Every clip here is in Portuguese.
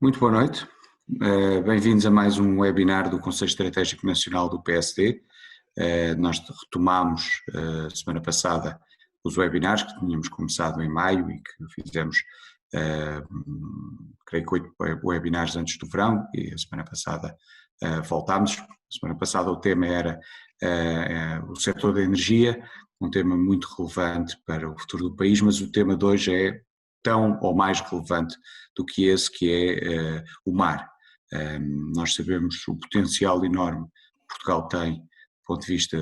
Muito boa noite, bem-vindos a mais um webinar do Conselho Estratégico Nacional do PSD. Nós retomámos semana passada os webinars que tínhamos começado em maio e que fizemos, creio que 8 webinars antes do verão, e a semana passada voltámos. A semana passada o tema era o setor da energia, um tema muito relevante para o futuro do país, mas o tema de hoje é tão ou mais relevante do que esse, que é o mar. Nós sabemos o potencial enorme que Portugal tem do ponto de vista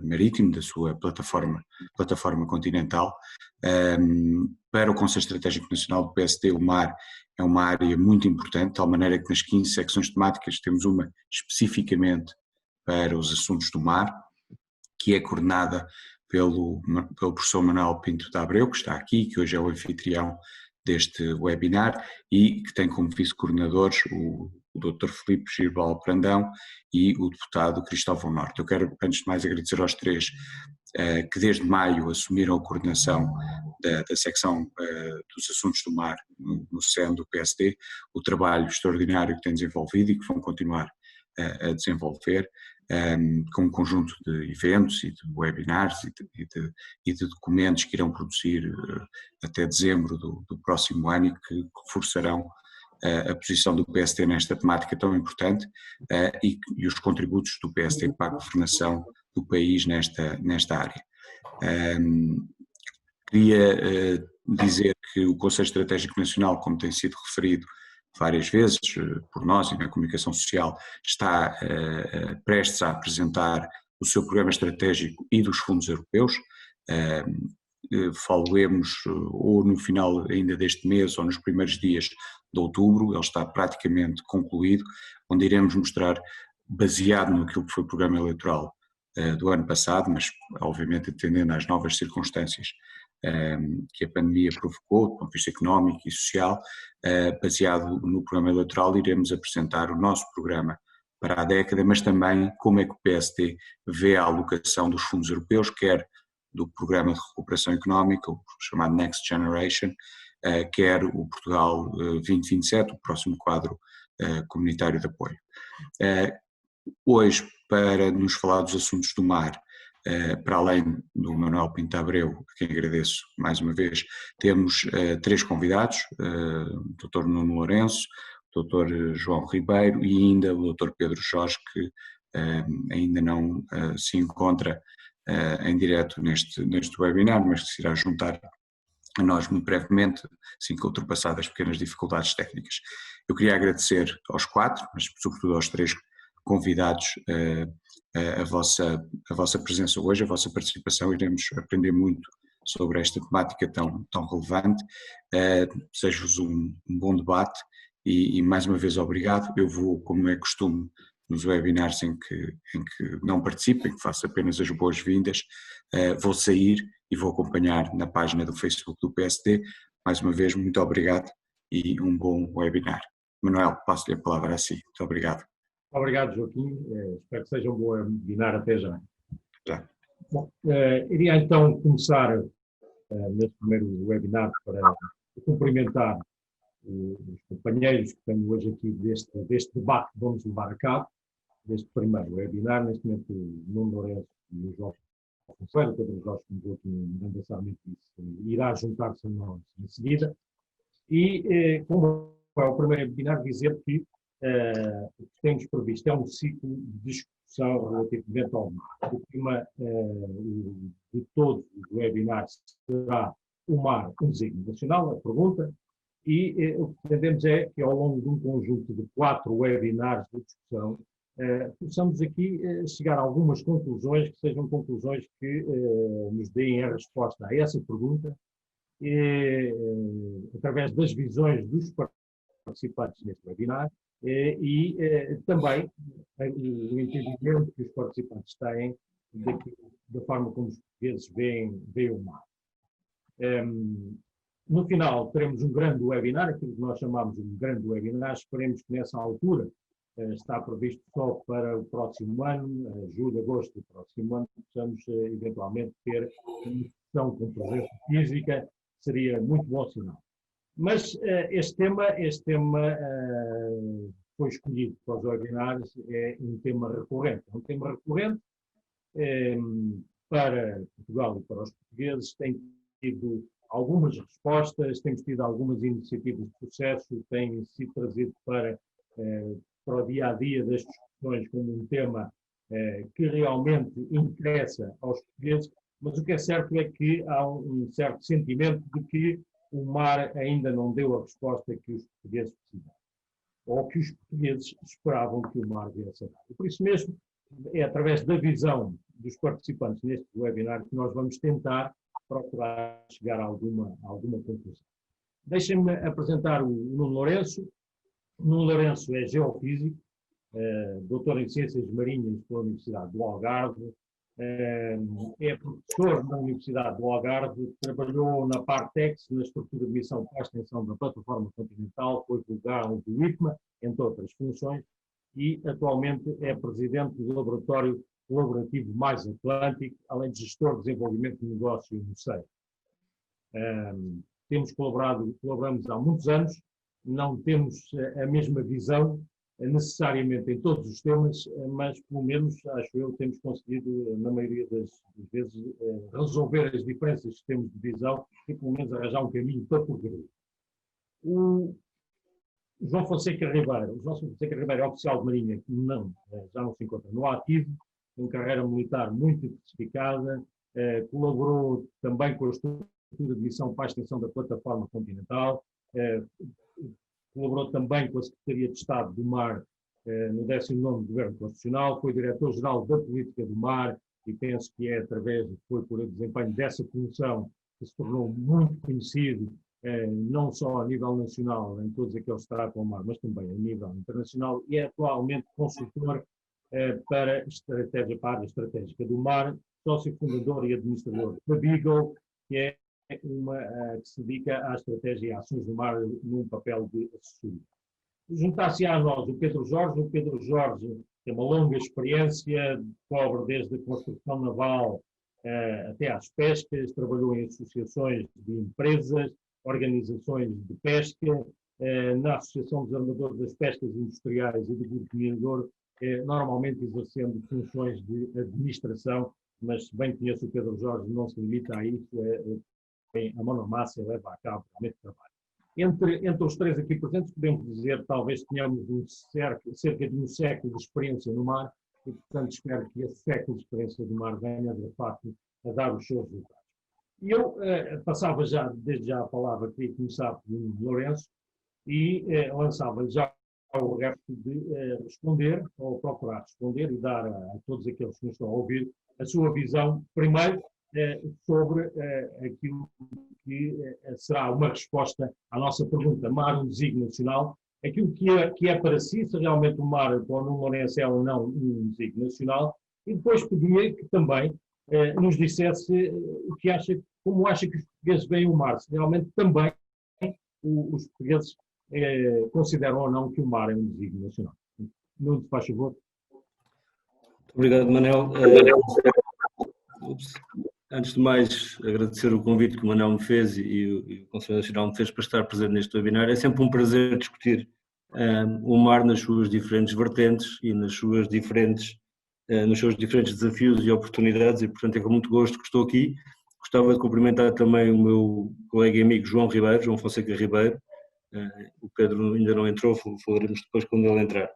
marítimo, da sua plataforma continental. Para o Conselho Estratégico Nacional do PSD, o mar é uma área muito importante, de tal maneira que nas 15 secções temáticas temos uma especificamente para os assuntos do mar, que é coordenada pelo professor Manuel Pinto de Abreu, que está aqui, que hoje é o anfitrião deste webinar, e que tem como vice-coordenadores o Dr. Filipe Girbal Brandão e o deputado Cristóvão Norte. Eu quero, antes de mais, agradecer aos três que desde maio assumiram a coordenação da secção dos assuntos do mar no CEN do PSD, o trabalho extraordinário que têm desenvolvido e que vão continuar a desenvolver, com um conjunto de eventos e de webinars e de documentos que irão produzir até dezembro do próximo ano e que reforçarão a posição do PSD nesta temática tão importante e os contributos do PSD para a governação do país nesta área. Queria dizer que o Conselho Estratégico Nacional, como tem sido referido várias vezes por nós e na comunicação social, está prestes a apresentar o seu programa estratégico e dos fundos europeus. Falemos ou no final ainda deste mês ou nos primeiros dias de outubro, ele está praticamente concluído, onde iremos mostrar, baseado naquilo que foi o programa eleitoral do ano passado, mas obviamente atendendo às novas circunstâncias que a pandemia provocou, do ponto de vista económico e social, baseado no programa eleitoral, iremos apresentar o nosso programa para a década, mas também como é que o PSD vê a alocação dos fundos europeus, quer do programa de recuperação económica, o chamado Next Generation, quer o Portugal 2027, o próximo quadro comunitário de apoio. Hoje, para nos falar dos assuntos do mar, para além do Manuel Pinto Abreu, a quem agradeço mais uma vez, temos três convidados, o Dr. Nuno Lourenço, o Dr. João Ribeiro e ainda o Dr. Pedro Jorge, que ainda não se encontra em direto neste webinar, mas que se irá juntar a nós muito brevemente, assim que ultrapassadas as pequenas dificuldades técnicas. Eu queria agradecer aos quatro, mas sobretudo aos três convidados, a vossa presença hoje, a vossa participação. Iremos aprender muito sobre esta temática tão relevante. Desejo-vos um bom debate e mais uma vez obrigado. Eu vou, como é costume, nos webinars em que não participo, em que faço apenas as boas-vindas, vou sair e vou acompanhar na página do Facebook do PSD. Mais uma vez, muito obrigado e um bom webinar. Manuel, passo-lhe a palavra a si. Muito obrigado. Obrigado, Joaquim. Espero que seja um bom webinar até já. Já. Bom, iria então começar neste primeiro webinar para cumprimentar os companheiros que tenho hoje aqui deste debate que vamos levar a cabo, deste primeiro webinar. Neste momento, o Nuno Lourenço e o João Conselho, Pedro Jorge, como o Joaquim grandamente disse, irá juntar-se a nós em seguida. E, como é o primeiro webinar, dizer que o que temos previsto é um ciclo de discussão relativamente ao mar. O tema de todos os webinars será o mar, um desígnio nacional, a pergunta, e o que pretendemos é que ao longo de um conjunto de 4 webinars de discussão, possamos aqui chegar a algumas conclusões que sejam conclusões que nos deem a resposta a essa pergunta, através das visões dos participantes neste webinar, e também o entendimento que os participantes têm da forma como os portugueses veem o mar. No final teremos um grande webinar, aquilo que nós chamamos de um grande webinar. Esperemos que nessa altura, está previsto só para o próximo ano, julho, agosto do próximo ano, possamos eventualmente ter uma sessão com presença física, seria muito bom sinal. Mas este tema foi escolhido para os webinários, é um tema recorrente. É um tema recorrente para Portugal e para os portugueses, tem tido algumas respostas, temos tido algumas iniciativas de processo, tem sido trazido para o dia-a-dia das discussões como um tema que realmente interessa aos portugueses, mas o que é certo é que há um certo sentimento de que o mar ainda não deu a resposta que os portugueses precisavam, ou que os portugueses esperavam que o mar viesse a dar. E por isso mesmo, é através da visão dos participantes neste webinar que nós vamos tentar procurar chegar a alguma conclusão. Deixem-me apresentar o Nuno Lourenço. O Nuno Lourenço é geofísico, doutor em Ciências Marinhas pela Universidade do Algarve, é professor na Universidade do Algarve, trabalhou na Partex, na estrutura de missão para a extensão da plataforma continental, foi vogal do IPMA, entre outras funções, e atualmente é presidente do Laboratório Colaborativo Mais Atlântico, além de gestor de desenvolvimento de negócio no SEI. Colaboramos há muitos anos, não temos a mesma visão necessariamente em todos os temas, mas pelo menos, acho eu, temos conseguido, na maioria das vezes, resolver as diferenças que temos de visão e pelo menos arranjar um caminho para progredir. O João Fonseca Ribeiro é oficial de Marinha, que já não se encontra no ativo, com carreira militar muito diversificada, colaborou também com a estrutura de missão para a extensão da plataforma continental, colaborou também com a Secretaria de Estado do Mar no 19º Governo Constitucional, foi diretor-geral da Política do Mar e penso que foi por desempenho dessa função que se tornou muito conhecido, não só a nível nacional, em todos aqueles que tratam o mar, mas também a nível internacional, e é atualmente consultor para a área estratégica do mar, sócio fundador e administrador da Beagle, que é uma que se dedica à estratégia e ações do mar num papel de assessoria. Juntar-se a nós o Pedro Jorge. O Pedro Jorge tem uma longa experiência, cobre desde a construção naval até às pescas, trabalhou em associações de empresas, organizações de pesca, na Associação dos Armadores das Pescas Industriais e do Grupo Minador, normalmente exercendo funções de administração, mas se bem conheço o Pedro Jorge, não se limita a isso, a mão na massa e leva a cabo realmente trabalho. Entre os três aqui presentes, podemos dizer, talvez tenhamos cerca de um século de experiência no mar, e portanto espero que esse século de experiência do mar venha, de facto, a dar os seus resultados. E eu passava desde já a palavra, queria começar pelo Lourenço, e lançava-lhe já o resto de responder, ou procurar responder, e dar a todos aqueles que nos estão a ouvir a sua visão, primeiro, sobre aquilo que será uma resposta à nossa pergunta: mar um desígnio nacional? Aquilo que é para si, se realmente o mar para o Nuno Lourenço é ou não um desígnio nacional, e depois pedia que também nos dissesse o que acha, como acha que os portugueses veem o mar, se realmente também os portugueses consideram ou não que o mar é um desígnio nacional. Nuno, faz favor. Muito obrigado, Manel. Antes de mais, agradecer o convite que o Manel me fez e o Conselho Nacional me fez para estar presente neste webinar. É sempre um prazer discutir o mar nas suas diferentes vertentes e nos seus diferentes desafios e oportunidades, e portanto é com muito gosto que estou aqui. Gostava de cumprimentar também o meu colega e amigo João Fonseca Ribeiro. O Pedro ainda não entrou, falaremos depois quando ele entrar.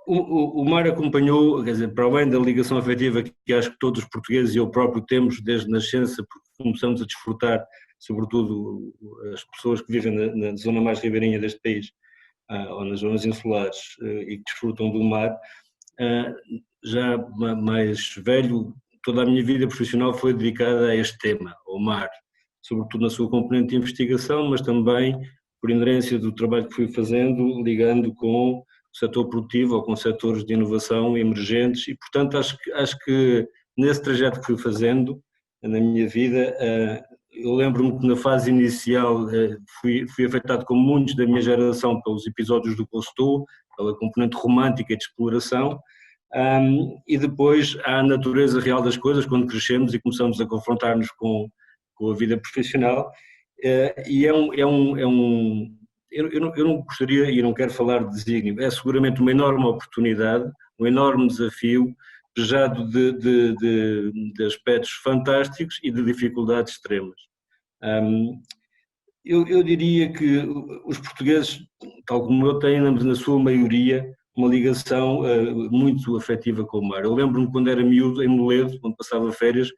O mar acompanhou, quer dizer, para além da ligação afetiva que acho que todos os portugueses e eu próprio temos desde nascença, porque começamos a desfrutar, sobretudo as pessoas que vivem na zona mais ribeirinha deste país, ou nas zonas insulares, e que desfrutam do mar. Já mais velho, toda a minha vida profissional foi dedicada a este tema, ao mar, sobretudo na sua componente de investigação, mas também por inerência do trabalho que fui fazendo, ligando com o setor produtivo ou com setores de inovação emergentes, e portanto acho que nesse trajeto que fui fazendo na minha vida, eu lembro-me que na fase inicial fui afetado, como muitos da minha geração, pelos episódios do Cousteau, pela componente romântica de exploração, e depois há a natureza real das coisas quando crescemos e começamos a confrontar-nos com a vida profissional, e eu não gostaria e não quero falar de desígnio, é seguramente uma enorme oportunidade, um enorme desafio, pejado de aspectos fantásticos e de dificuldades extremas. Eu diria que os portugueses, tal como eu, têm, na sua maioria, uma ligação muito afetiva com o mar. Eu lembro-me quando era miúdo, em Moledo, onde passava férias,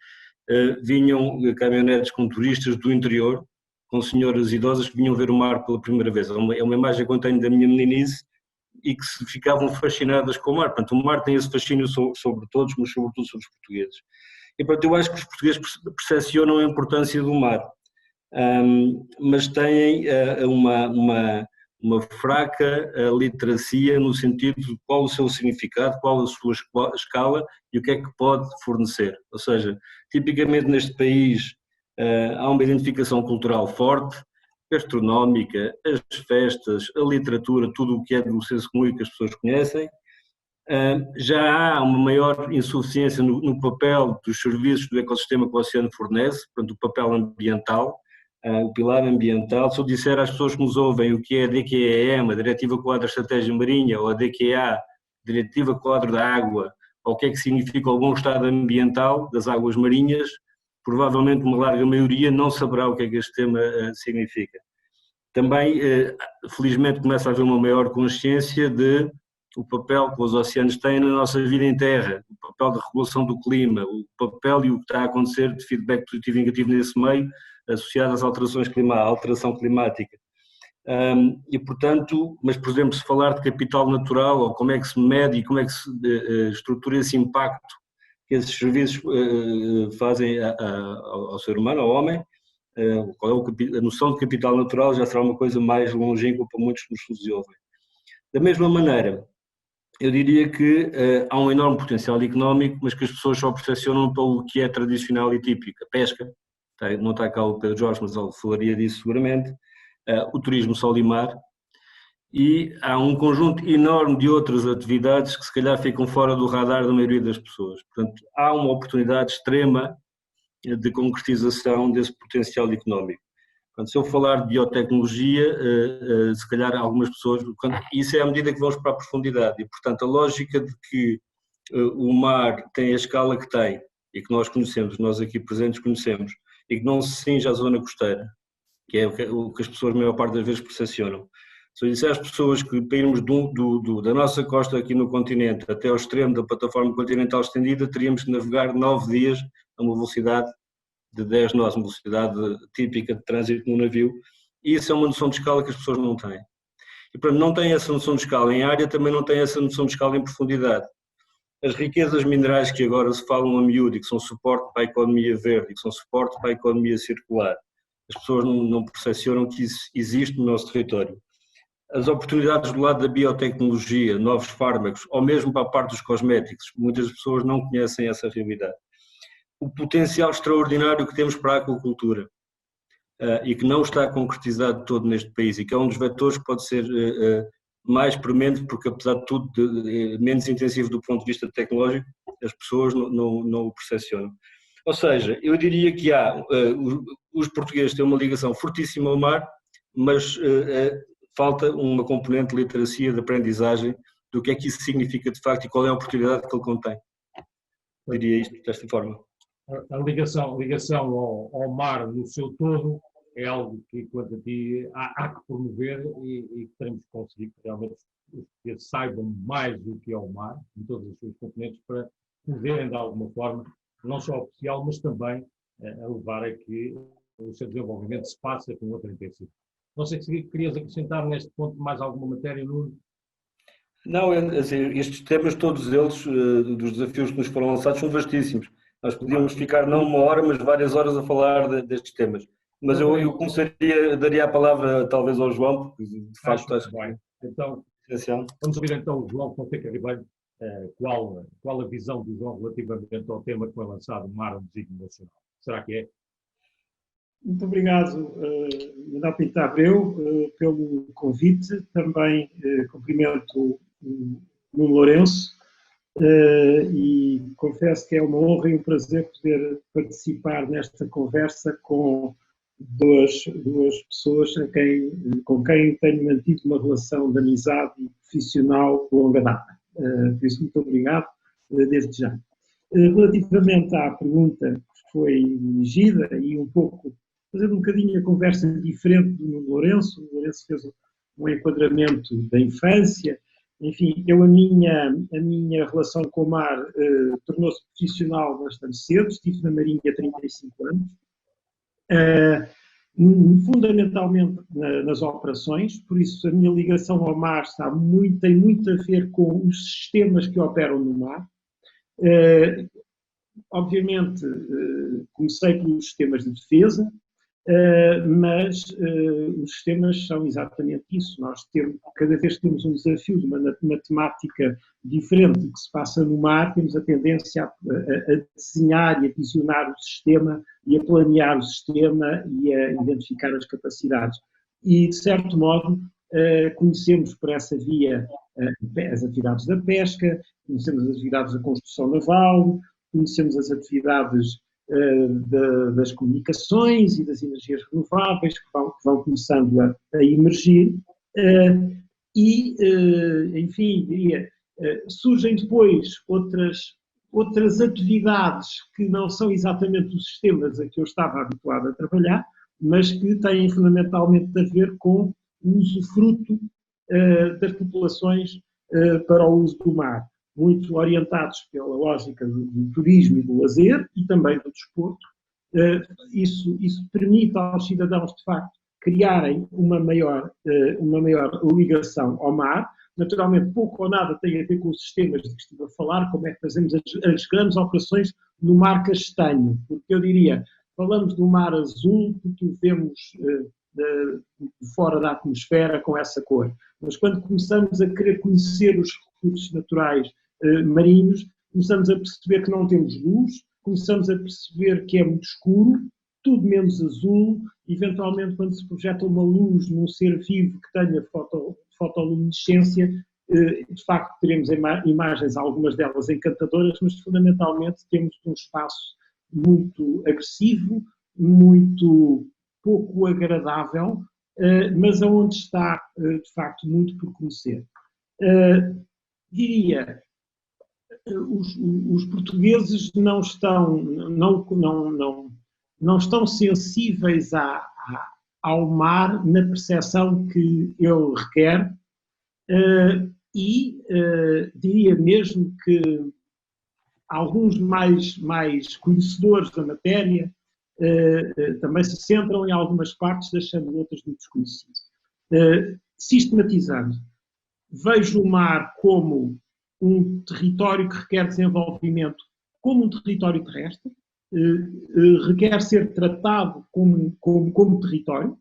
vinham caminhonetes com turistas do interior, com senhoras idosas que vinham ver o mar pela primeira vez. É uma imagem que eu tenho da minha meninice e que se ficavam fascinadas com o mar. Portanto, o mar tem esse fascínio sobre todos, mas sobretudo sobre os portugueses. E, portanto, eu acho que os portugueses percepcionam a importância do mar, mas têm uma fraca literacia no sentido de qual o seu significado, qual a sua escala e o que é que pode fornecer. Ou seja, tipicamente neste país há uma identificação cultural forte, gastronómica, as festas, a literatura, tudo o que é do senso comum e que as pessoas conhecem. Já há uma maior insuficiência no papel dos serviços do ecossistema que o oceano fornece, portanto o papel ambiental, o pilar ambiental. Se eu disser às pessoas que nos ouvem o que é a DQEM, a Diretiva Quadro de Estratégia Marinha, ou a DQA, Diretiva Quadro da Água, ou o que é que significa o bom estado ambiental das águas marinhas, provavelmente uma larga maioria não saberá o que é que este tema significa. Também, felizmente, começa a haver uma maior consciência de o papel que os oceanos têm na nossa vida em terra, o papel de regulação do clima, o papel e o que está a acontecer de feedback positivo e negativo nesse meio, associado às alterações climáticas, à alteração climática. E, portanto, mas, por exemplo, se falar de capital natural, ou como é que se mede e como é que se estrutura esse impacto que esses serviços fazem ao ser humano, ao homem, qual é a noção de capital natural já será uma coisa mais longínqua para muitos que nos ouvem. Da mesma maneira, eu diria que há um enorme potencial económico, mas que as pessoas só percepcionam pelo que é tradicional e típico. A pesca, não está cá o Pedro Jorge, mas ele falaria disso seguramente, o turismo sol e mar, e há um conjunto enorme de outras atividades que se calhar ficam fora do radar da maioria das pessoas. Portanto, há uma oportunidade extrema de concretização desse potencial económico. Portanto, se eu falar de biotecnologia, se calhar algumas pessoas, isso é à medida que vamos para a profundidade, e portanto a lógica de que o mar tem a escala que tem, e que nós conhecemos, nós aqui presentes conhecemos, e que não se cinge à zona costeira, que é o que as pessoas a maior parte das vezes percepcionam. Se eu disser às pessoas que para irmos da nossa costa aqui no continente até ao extremo da plataforma continental estendida, teríamos que navegar 9 dias a uma velocidade de 10 nós, uma velocidade típica de trânsito no navio, e isso é uma noção de escala que as pessoas não têm. E para não têm essa noção de escala em área, também não têm essa noção de escala em profundidade. As riquezas minerais que agora se falam a miúdo e que são suporte para a economia verde e que são suporte para a economia circular, as pessoas não percepcionam que isso existe no nosso território. As oportunidades do lado da biotecnologia, novos fármacos, ou mesmo para a parte dos cosméticos, muitas pessoas não conhecem essa realidade. O potencial extraordinário que temos para a aquacultura e que não está concretizado todo neste país e que é um dos vetores que pode ser mais premente, porque apesar de tudo menos intensivo do ponto de vista tecnológico, as pessoas não o percepcionam. Ou seja, eu diria que os portugueses têm uma ligação fortíssima ao mar, mas falta uma componente de literacia, de aprendizagem, do que é que isso significa de facto e qual é a oportunidade que ele contém. Eu diria isto desta forma. A ligação ao mar no seu todo é algo que, quanto a ti, há que promover e que teremos que conseguir que realmente os portugueses saibam mais do que é o mar, em todas as suas componentes, para poderem, de alguma forma, não só oficial, mas também a levar a que o seu desenvolvimento se faça com outra intensidade. Não sei se querias acrescentar neste ponto mais alguma matéria, Nuno? Não, assim, estes temas, todos eles, dos desafios que nos foram lançados, são vastíssimos. Nós podíamos ficar não uma hora, mas várias horas a falar destes temas. Mas eu começaria, daria a palavra talvez ao João, porque de facto acho bem. Então, essencial. Vamos ouvir então o João Fonseca Ribeiro, qual a visão do João relativamente ao tema que foi lançado, Mar, um desígnio nacional. Será que é? Muito obrigado, Manuel Pinto Abreu, pelo convite. Também cumprimento o Nuno Lourenço e confesso que é uma honra e um prazer poder participar nesta conversa com duas pessoas com quem tenho mantido uma relação de amizade e profissional de longa data. Por isso, muito obrigado desde já. Relativamente à pergunta que foi dirigida e um pouco, fazendo um bocadinho a conversa diferente do Lourenço, o Lourenço fez um enquadramento da infância. Enfim, a minha relação com o mar tornou-se profissional bastante cedo, estive na Marinha há 35 anos, fundamentalmente nas operações, por isso a minha ligação ao mar tem muito a ver com os sistemas que operam no mar. Obviamente, comecei pelos sistemas de defesa, mas os sistemas são exatamente isso. Nós cada vez que temos um desafio de uma matemática diferente que se passa no mar, temos a tendência a desenhar e a visionar o sistema e a planear o sistema e a identificar as capacidades. E, de certo modo, conhecemos por essa via as atividades da pesca, conhecemos as atividades da construção naval, conhecemos as atividades das comunicações e das energias renováveis que vão começando a emergir enfim, diria, surgem depois outras atividades que não são exatamente os sistemas a que eu estava habituado a trabalhar, mas que têm fundamentalmente a ver com o usufruto das populações para o uso do mar, muito orientados pela lógica do turismo e do lazer e também do desporto. Isso permite aos cidadãos, de facto, criarem uma maior ligação ao mar. Naturalmente, pouco ou nada tem a ver com os sistemas de que estive a falar, como é que fazemos as grandes operações no mar castanho, porque eu diria, falamos do mar azul porque o vemos fora da atmosfera com essa cor, mas quando começamos a querer conhecer os recursos naturais marinhos, começamos a perceber que não temos luz, começamos a perceber que é muito escuro, tudo menos azul. Eventualmente, quando se projeta uma luz num ser vivo que tenha fotoluminescência, de facto teremos imagens, algumas delas encantadoras, mas fundamentalmente temos um espaço muito agressivo, muito pouco agradável, mas aonde está, de facto, muito por conhecer. Diria, os portugueses não estão sensíveis ao mar na percepção que ele requer diria mesmo que alguns mais conhecedores da matéria também se centram em algumas partes, deixando outras muito desconhecidas. Sistematizando, vejo o mar como um território que requer desenvolvimento como um território terrestre, requer ser tratado como território.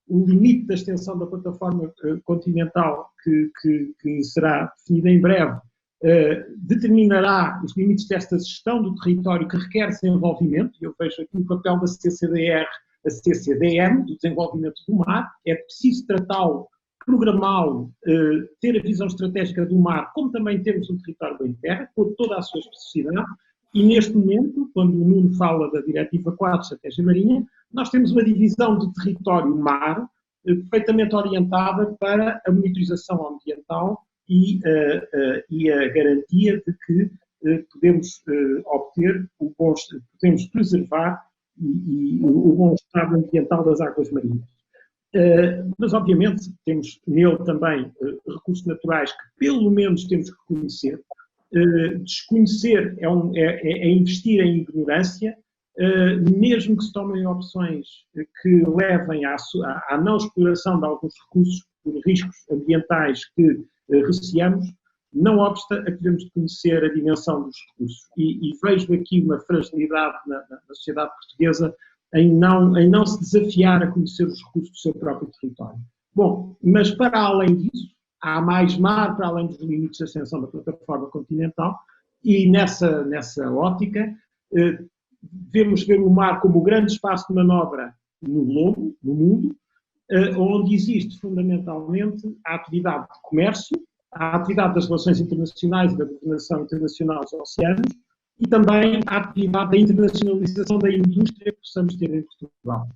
O limite da extensão da plataforma continental, que será definida em breve, determinará os limites desta gestão do território que requer desenvolvimento. Eu vejo aqui o papel da CCDR, a CCDM, do desenvolvimento do mar. É preciso tratá-lo, programá-lo, ter a visão estratégica do mar, como também temos um território em terra, com toda a sua especificidade. E neste momento, quando o Nuno fala da Diretiva 4, Estratégia Marinha, nós temos uma divisão de território-mar perfeitamente orientada para a monitorização ambiental e a garantia de que podemos podemos preservar o bom estado ambiental das águas marinhas. Mas, obviamente, temos nele também recursos naturais que, pelo menos, temos que conhecer. Desconhecer é investir em ignorância, mesmo que se tomem opções que levem à não exploração de alguns recursos por riscos ambientais que receamos, não obsta a que devemos conhecer a dimensão dos recursos. E vejo aqui uma fragilidade na sociedade portuguesa em não se desafiar a conhecer os recursos do seu próprio território. Bom, mas para além disso, há mais mar para além dos limites da extensão da plataforma continental e nessa ótica devemos ver o mar como o grande espaço de manobra no globo, no mundo, onde existe fundamentalmente a atividade de comércio, a atividade das relações internacionais e da governação internacional dos oceanos e também a atividade da internacionalização da indústria que possamos ter em Portugal.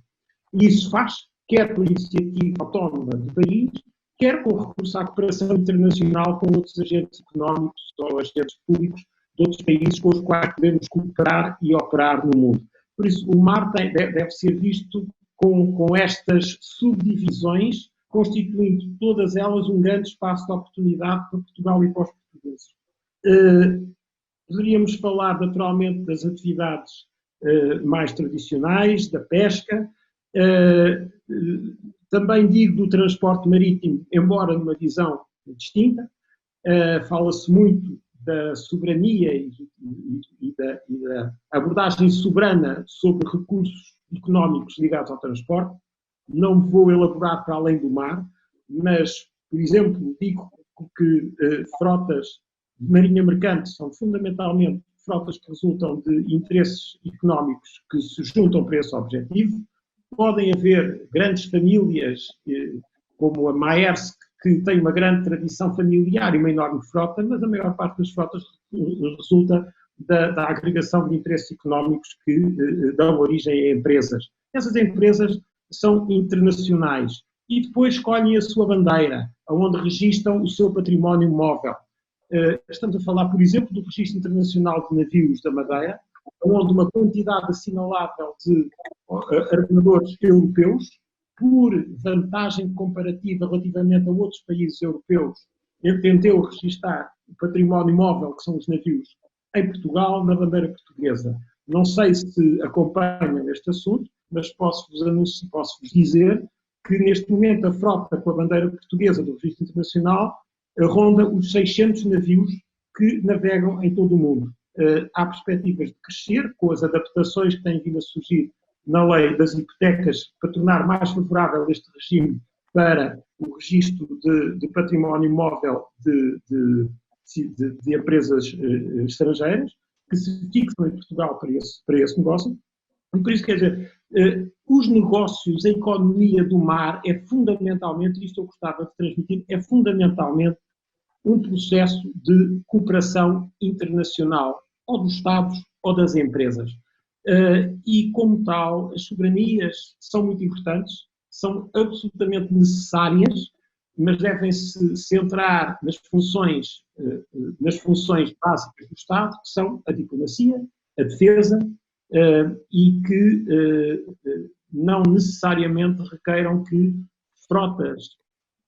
E isso faz, quer por iniciativa autónoma do país, quer com recurso à cooperação internacional com outros agentes económicos ou agentes públicos de outros países com os quais podemos cooperar e operar no mundo. Por isso, o mar deve ser visto com estas subdivisões, constituindo todas elas um grande espaço de oportunidade para Portugal e para os portugueses. Poderíamos falar, naturalmente, das atividades mais tradicionais, da pesca, também digo do transporte marítimo, embora numa visão distinta. Fala-se muito da soberania e da abordagem soberana sobre recursos económicos ligados ao transporte. Não vou elaborar para além do mar, mas, por exemplo, digo que frotas de marinha mercante são fundamentalmente frotas que resultam de interesses económicos que se juntam para esse objetivo. Podem haver grandes famílias, como a Maersk, que tem uma grande tradição familiar e uma enorme frota, mas a maior parte das frotas resulta da agregação de interesses económicos que dão origem a empresas. Essas empresas são internacionais e depois escolhem a sua bandeira, onde registram o seu património móvel. Estamos a falar, por exemplo, do Registro Internacional de Navios da Madeira, onde uma quantidade assinalável de armadores europeus, por vantagem comparativa relativamente a outros países europeus, entendeu registar o património móvel, que são os navios, em Portugal, na bandeira portuguesa. Não sei se acompanham este assunto, mas posso-vos dizer que neste momento a frota com a bandeira portuguesa do Registro Internacional ronda os 600 navios que navegam em todo o mundo. Há perspectivas de crescer com as adaptações que têm vindo a surgir na lei das hipotecas para tornar mais favorável este regime para o registro de património móvel de empresas estrangeiras que se fixam em Portugal para esse negócio. E por isso, quer dizer, os negócios, a economia do mar é fundamentalmente, isto eu gostava de transmitir, é fundamentalmente um processo de cooperação internacional, ou dos Estados ou das empresas. E, como tal, as soberanias são muito importantes, são absolutamente necessárias, mas devem-se centrar nas funções básicas do Estado, que são a diplomacia, a defesa, e que não necessariamente requeiram que frotas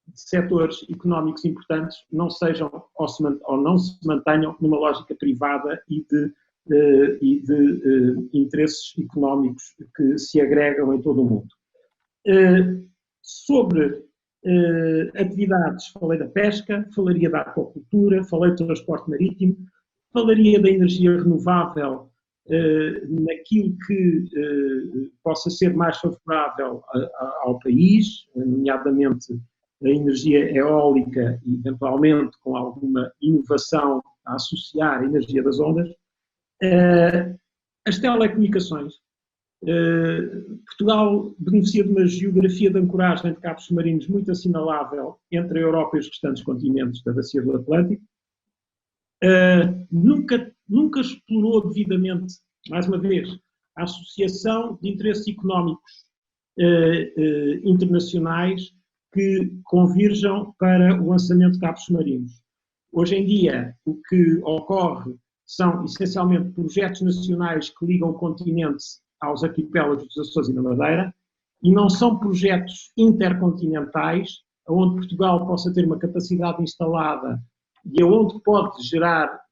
de setores económicos importantes não sejam ou não se mantenham numa lógica privada e de interesses económicos que se agregam em todo o mundo. Sobre atividades, falei da pesca, falaria da aquacultura, falei do transporte marítimo, falaria da energia renovável naquilo que possa ser mais favorável ao país, nomeadamente a energia eólica e, eventualmente, com alguma inovação a associar a energia das ondas. As telecomunicações. Portugal beneficia de uma geografia de ancoragem de cabos submarinos muito assinalável entre a Europa e os restantes continentes da bacia do Atlântico. Nunca explorou devidamente, mais uma vez, a associação de interesses económicos internacionais que convirjam para o lançamento de cabos submarinos. Hoje em dia, o que ocorre são essencialmente projetos nacionais que ligam o continente aos arquipélagos dos Açores e da Madeira, e não são projetos intercontinentais, onde Portugal possa ter uma capacidade instalada e onde pode gerar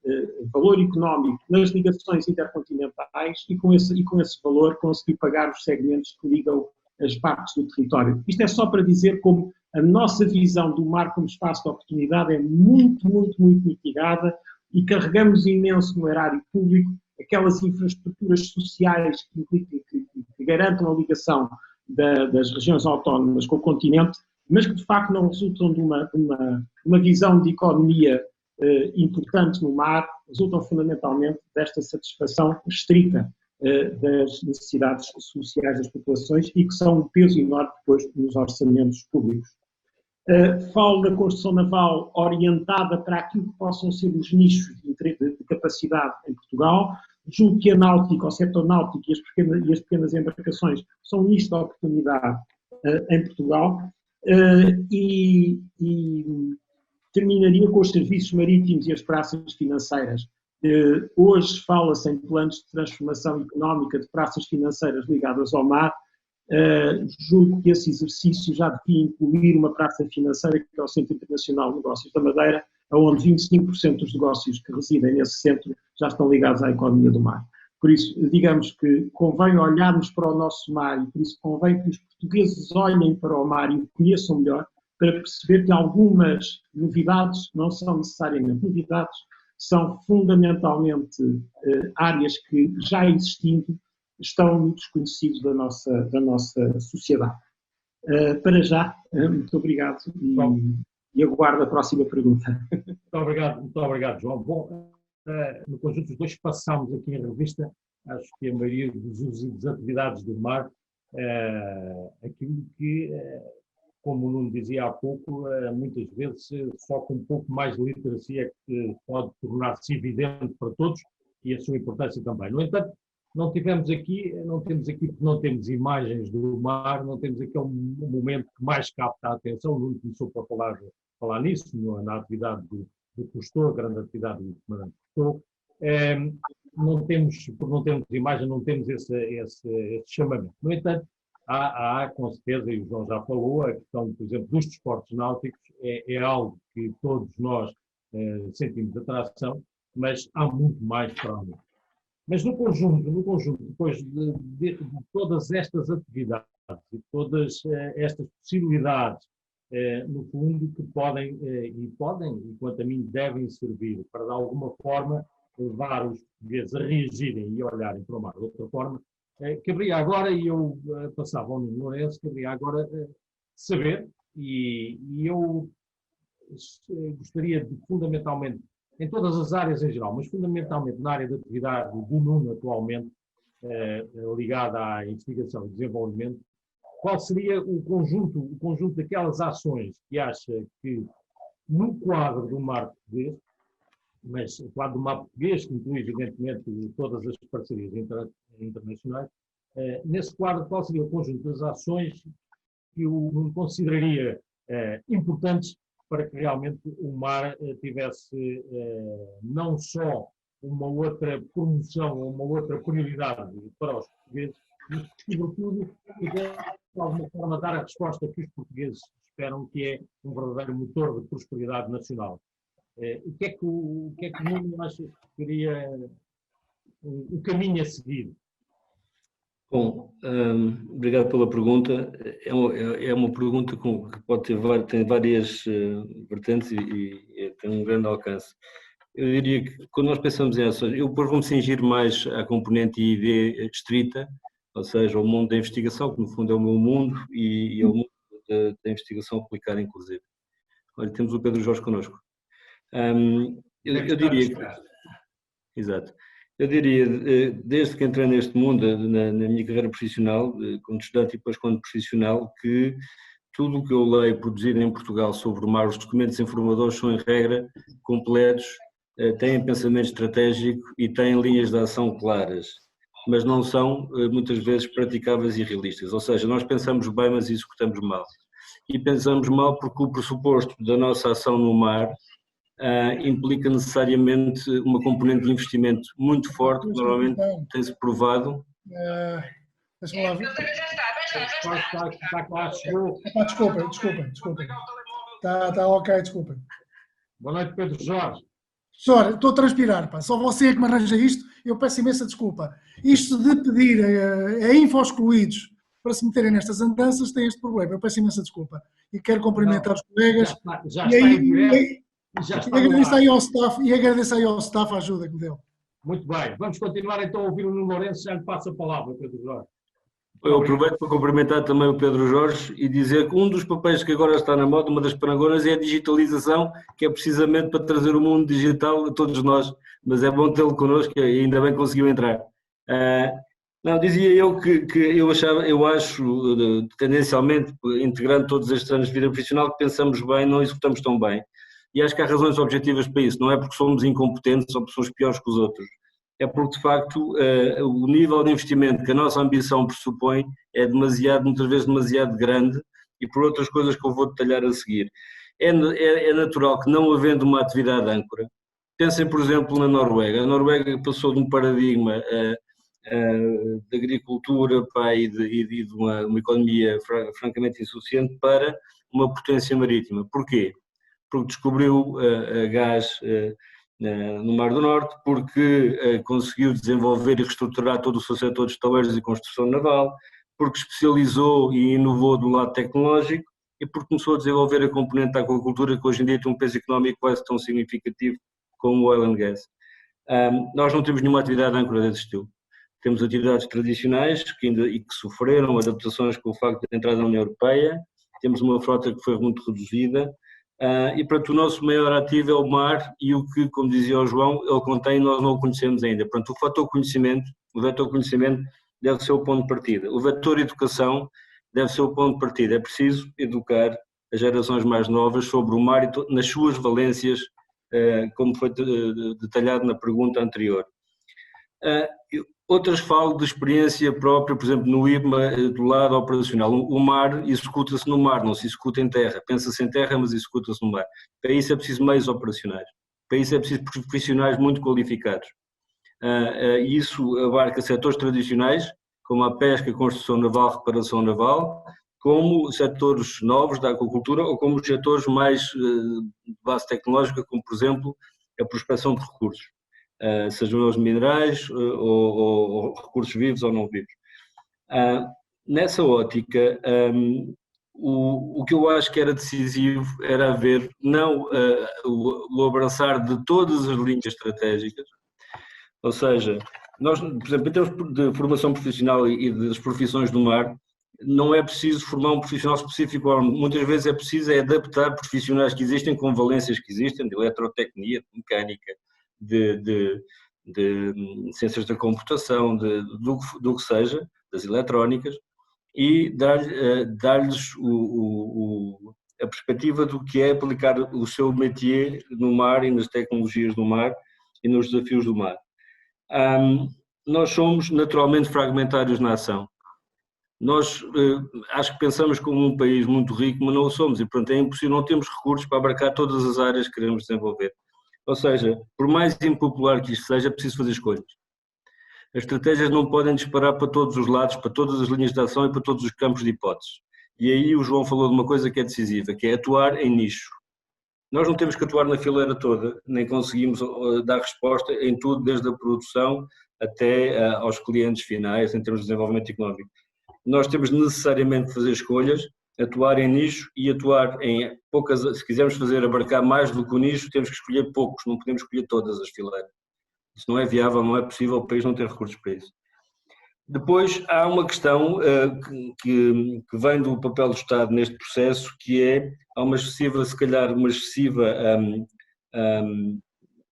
valor económico nas ligações intercontinentais e com esse valor conseguir pagar os segmentos que ligam as partes do território. Isto é só para dizer como a nossa visão do mar como espaço de oportunidade é muito, muito, muito mitigada e carregamos imenso no erário público aquelas infraestruturas sociais que garantam a ligação das regiões autónomas com o continente, mas que de facto não resultam de uma visão de economia importante no mar, resultam fundamentalmente desta satisfação estrita das necessidades sociais das populações e que são um peso enorme depois nos orçamentos públicos. Falo da construção naval orientada para aquilo que possam ser os nichos de capacidade em Portugal, julgo que a náutica, o setor náutico e as pequenas embarcações são um nicho de oportunidade em Portugal. E terminaria com os serviços marítimos e as praças financeiras. Hoje fala-se em planos de transformação económica de praças financeiras ligadas ao mar. Julgo que esse exercício já devia incluir uma praça financeira, que é o Centro Internacional de Negócios da Madeira, onde 25% dos negócios que residem nesse centro já estão ligados à economia do mar. Por isso, digamos que convém olharmos para o nosso mar e por isso convém que os portugueses olhem para o mar e o conheçam melhor, para perceber que algumas novidades não são necessariamente novidades, são fundamentalmente áreas que, já existindo, estão no desconhecido da nossa sociedade. Para já, muito obrigado e aguardo a próxima pergunta. Muito obrigado, João. Bom, no conjunto dos dois passámos aqui em revista, acho que a maioria dos usos e das atividades do mar, aquilo que, como o Nuno dizia há pouco, muitas vezes só com um pouco mais de literacia é que pode tornar-se evidente para todos e a sua importância também. No entanto, não temos aqui, porque não temos imagens do mar, não temos aquele momento que mais capta a atenção. O Nuno começou por falar nisso, na atividade do Cousteau, a grande atividade do comandante Cousteau. Por não termos imagem, não temos esse chamamento. No entanto, há, com certeza, e o João já falou, a questão, por exemplo, dos desportos náuticos é algo que todos nós sentimos atração, mas há muito mais para além. Mas no conjunto, depois de todas estas atividades e todas estas possibilidades, no fundo, que podem, e quanto a mim, devem servir para, de alguma forma, levar os portugueses a reagirem e a olharem para o mar de outra forma, caberia agora, e eu passava ao Nuno Lourenço, caberia agora saber, e eu gostaria de, fundamentalmente, em todas as áreas em geral, mas fundamentalmente na área de atividade do Nuno atualmente, ligada à investigação e desenvolvimento, qual seria o conjunto daquelas ações que acha que, no quadro do mar português, mas o quadro do mar português, que inclui, evidentemente, todas as parcerias internacionais, nesse quadro, qual seria o conjunto das ações que o Nuno consideraria importantes para que realmente o mar tivesse não só uma outra promoção ou uma outra prioridade para os portugueses, mas, sobretudo, pudesse, de alguma forma, dar a resposta que os portugueses esperam, que é um verdadeiro motor de prosperidade nacional. O que é que o Nuno acha que seria o caminho a seguir? Bom, obrigado pela pergunta. É uma pergunta que pode tem várias vertentes e tem um grande alcance. Eu diria que, quando nós pensamos em ações, eu depois vou-me cingir mais à componente ID estrita, ou seja, o mundo da investigação, que no fundo é o meu mundo, e é o mundo da investigação aplicada, inclusive. Olha, temos o Pedro Jorge connosco. Eu diria que... Exato. Eu diria, desde que entrei neste mundo, na minha carreira profissional, como estudante e depois como profissional, que tudo o que eu leio produzido em Portugal sobre o mar, os documentos informadores são, em regra, completos, têm pensamento estratégico e têm linhas de ação claras, mas não são, muitas vezes, praticáveis e realistas. Ou seja, nós pensamos bem, mas executamos mal. E pensamos mal porque o pressuposto da nossa ação no mar implica necessariamente uma componente de investimento muito forte, que normalmente tem-se provado. Deixa-me lá ver. Está claro, chegou. Desculpem. Está ok, desculpem. Boa noite, Pedro Jorge. Senhor, estou a transpirar, pá. Só você é que me arranja isto, eu peço imensa desculpa. Isto de pedir a info-excluídos para se meterem nestas andanças tem este problema, eu peço imensa desculpa. E quero cumprimentar os colegas. Já está em direto. E agradeço aí ao staff a ajuda que me deu. Muito bem. Vamos continuar então a ouvir o Nuno Lourenço. Já lhe passo a palavra, Pedro Jorge. Eu aproveito para cumprimentar também o Pedro Jorge e dizer que um dos papéis que agora está na moda, uma das parangonas, é a digitalização, que é precisamente para trazer o mundo digital a todos nós. Mas é bom tê-lo connosco e ainda bem que conseguiu entrar. Não, dizia eu que eu acho, tendencialmente, integrando todos estes anos de vida profissional, que pensamos bem, não executamos tão bem. E acho que há razões objetivas para isso, não é porque somos incompetentes ou porque somos piores que os outros. é porque, de facto, o nível de investimento que a nossa ambição pressupõe é muitas vezes demasiado grande, e por outras coisas que eu vou detalhar a seguir. É natural que, não havendo uma atividade âncora, pensem, por exemplo, na Noruega. A Noruega passou de um paradigma de agricultura e de uma economia francamente insuficiente para uma potência marítima. Porquê? Porque descobriu gás no Mar do Norte, porque conseguiu desenvolver e reestruturar todo o seu setor de estaleiros e construção naval, porque especializou e inovou do lado tecnológico e porque começou a desenvolver a componente da aquacultura, que hoje em dia tem um peso económico quase tão significativo como o oil and gas. Nós não temos nenhuma atividade âncora desse estilo. Temos atividades tradicionais que sofreram adaptações com o facto de entrada na União Europeia, temos uma frota que foi muito reduzida, e portanto o nosso maior ativo é o mar, e o que, como dizia o João, ele contém, nós não o conhecemos ainda. Portanto, o vetor conhecimento deve ser o ponto de partida. O vetor educação deve ser o ponto de partida. É preciso educar as gerações mais novas sobre o mar e nas suas valências, como foi detalhado na pergunta anterior. Outras falo de experiência própria, por exemplo, no IBMA, do lado operacional. O mar executa-se no mar, não se executa em terra. Pensa-se em terra, mas executa-se no mar. Para isso é preciso meios operacionais. Para isso é preciso profissionais muito qualificados. Isso abarca setores tradicionais, como a pesca, construção naval, reparação naval, como setores novos da aquacultura ou como os setores mais de base tecnológica, como, por exemplo, a prospecção de recursos. Sejam eles minerais ou recursos vivos ou não vivos. Nessa ótica, o que eu acho que era decisivo era haver não o abraçar de todas as linhas estratégicas, ou seja, nós, por exemplo, em termos de formação profissional e das profissões do mar, não é preciso formar um profissional específico, muitas vezes é preciso adaptar profissionais que existem com valências que existem, de eletrotecnia, de mecânica, de ciências da computação, do que seja, das eletrónicas, e dar-lhes a perspectiva do que é aplicar o seu métier no mar e nas tecnologias do mar e nos desafios do mar. Nós somos naturalmente fragmentários na ação. Nós acho que pensamos como um país muito rico, mas não o somos, e portanto é impossível, não temos recursos para abarcar todas as áreas que queremos desenvolver. Ou seja, por mais impopular que isto seja, é preciso fazer escolhas. As estratégias não podem disparar para todos os lados, para todas as linhas de ação e para todos os campos de hipóteses. E aí o João falou de uma coisa que é decisiva, que é atuar em nicho. Nós não temos que atuar na fileira toda, nem conseguimos dar resposta em tudo, desde a produção até aos clientes finais, em termos de desenvolvimento económico. Nós temos necessariamente que fazer escolhas, atuar em nicho e atuar em poucas, se quisermos abarcar mais do que o nicho, temos que escolher poucos, não podemos escolher todas as fileiras. Isso não é viável, não é possível, o país não tem recursos para isso. Depois há uma questão que vem do papel do Estado neste processo, que é, há uma excessiva, se calhar uma excessiva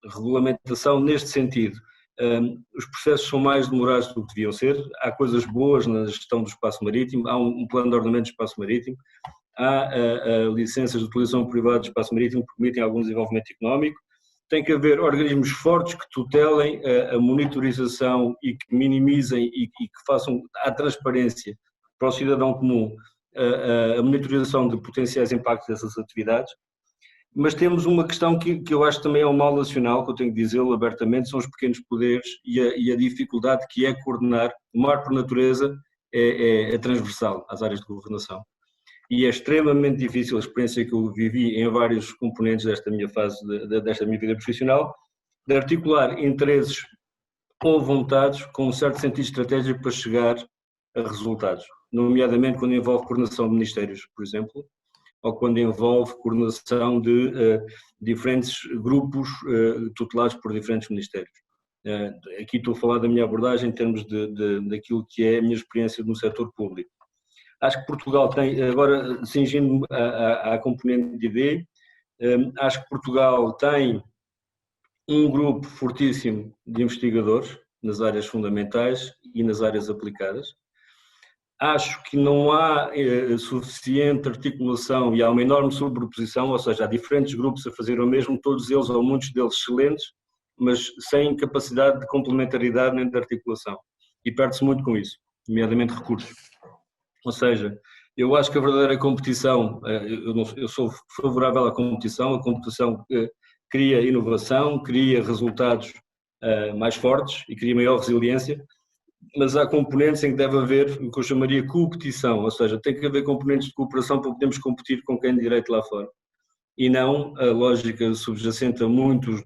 regulamentação neste sentido. Os processos são mais demorados do que deviam ser, há coisas boas na gestão do espaço marítimo, há um plano de ordenamento do espaço marítimo, há licenças de utilização privada do espaço marítimo que permitem algum desenvolvimento económico, tem que haver organismos fortes que tutelem a monitorização e que minimizem e que façam a transparência para o cidadão comum a monitorização de potenciais impactos dessas atividades. Mas temos uma questão que eu acho que também é um mal nacional, que eu tenho que dizê-lo abertamente, são os pequenos poderes e a dificuldade que é coordenar. O mar, por natureza, é transversal às áreas de governação. E é extremamente difícil, a experiência que eu vivi em vários componentes desta minha fase, desta minha vida profissional, de articular interesses ou vontades com um certo sentido estratégico para chegar a resultados, nomeadamente quando envolve coordenação de ministérios, por exemplo, ou quando envolve coordenação de diferentes grupos tutelados por diferentes ministérios. Aqui estou a falar da minha abordagem em termos daquilo que é a minha experiência no setor público. Acho que Portugal tem, agora cingindo-me à componente de ID, acho que Portugal tem um grupo fortíssimo de investigadores nas áreas fundamentais e nas áreas aplicadas. Acho que não há suficiente articulação e há uma enorme sobreposição, ou seja, há diferentes grupos a fazer o mesmo, todos eles ou muitos deles excelentes, mas sem capacidade de complementaridade nem de articulação. E perde-se muito com isso, nomeadamente recursos. Ou seja, eu acho que a verdadeira competição, eu sou favorável à competição, a competição cria inovação, cria resultados mais fortes e cria maior resiliência, mas há componentes em que deve haver o que eu chamaria competição, ou seja, tem que haver componentes de cooperação para podermos competir com quem de direito lá fora. E não a lógica subjacente a muitos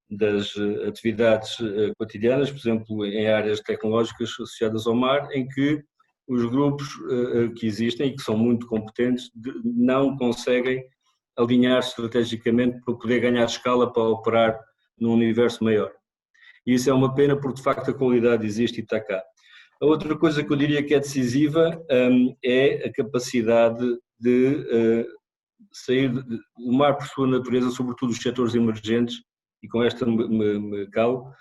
das atividades cotidianas, por exemplo, em áreas tecnológicas associadas ao mar, em que os grupos que existem e que são muito competentes não conseguem alinhar-se estrategicamente para poder ganhar escala para operar num universo maior. E isso é uma pena porque, de facto, a qualidade existe e está cá. A outra coisa que eu diria que é decisiva é a capacidade de sair do mar por sua natureza, sobretudo os setores emergentes, e com esta me calo,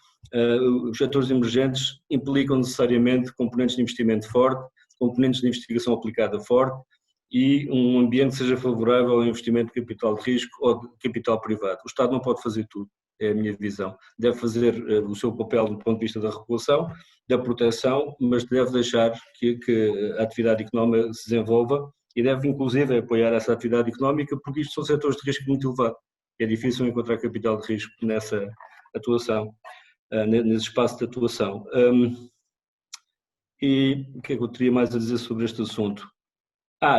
os setores emergentes implicam necessariamente componentes de investimento forte, componentes de investigação aplicada forte e um ambiente que seja favorável ao investimento de capital de risco ou de capital privado. O Estado não pode fazer tudo, é a minha visão. Deve fazer o seu papel do ponto de vista da regulação, da proteção, mas deve deixar que a atividade económica se desenvolva e deve inclusive apoiar essa atividade económica, porque isto são setores de risco muito elevado. É difícil encontrar capital de risco nessa atuação, nesse espaço de atuação. E o que é que eu teria mais a dizer sobre este assunto?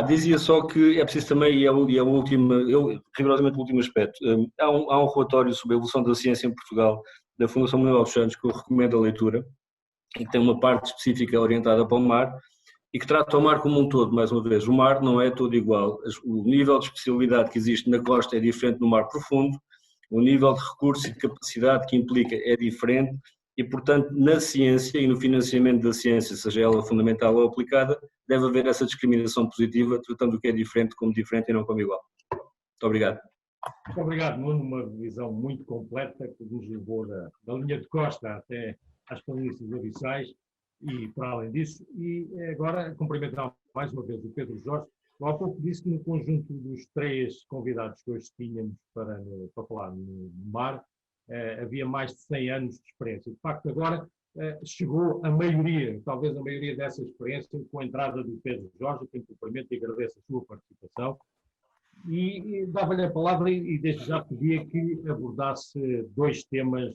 Dizia só que é preciso também, e é o último, rigorosamente o último aspecto, há um relatório sobre a evolução da ciência em Portugal, da Fundação Manuel dos Santos, que eu recomendo a leitura, e que tem uma parte específica orientada para o mar, e que trata o mar como um todo, mais uma vez. O mar não é todo igual. O nível de especialidade que existe na costa é diferente no mar profundo, o nível de recurso e de capacidade que implica é diferente e, portanto, na ciência e no financiamento da ciência, seja ela fundamental ou aplicada, deve haver essa discriminação positiva, tratando o que é diferente como diferente e não como igual. Muito obrigado. Muito obrigado, Nuno. Uma visão muito completa que nos levou da linha de costa até às planícies abissais. E, para além disso, e agora cumprimentar mais uma vez o Pedro Jorge. Há pouco disse que no conjunto dos 3 convidados que hoje tínhamos para falar no mar, havia mais de 100 anos de experiência. De facto, agora chegou a maioria, talvez a maioria dessa experiência, com a entrada do Pedro Jorge, a quem cumprimento e agradeço a sua participação. E dava-lhe a palavra e desde já pedia que abordasse dois temas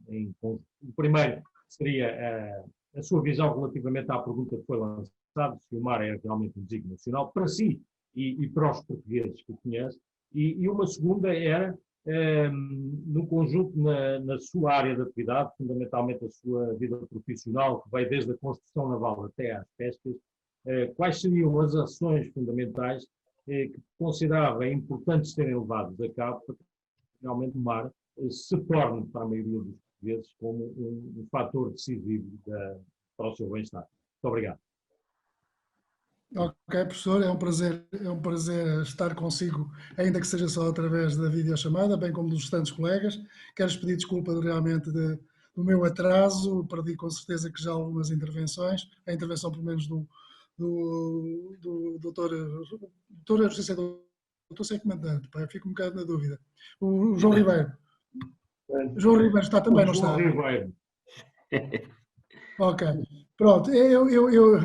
em conjunto. O primeiro seria a sua visão relativamente à pergunta que foi lançada, se o mar é realmente um desígnio nacional, para si e para os portugueses que conhece. E uma segunda era, no conjunto, na sua área de atividade, fundamentalmente a sua vida profissional, que vai desde a construção naval até às pescas, quais seriam as ações fundamentais que considerava importante serem levadas a cabo para que realmente o mar se torne, para a maioria dos portugueses, como um fator decisivo para o seu bem-estar. Muito obrigado. Ok, professor, é um prazer estar consigo, ainda que seja só através da videochamada, bem como dos restantes colegas. Quero pedir desculpa realmente do meu atraso, perdi com certeza que já algumas intervenções, a intervenção pelo menos do doutor Justiça, doutor sei comandante, fico um bocado na dúvida. O João Ribeiro. João Ribeiro está também, não está? João Ribeiro. Ok, pronto,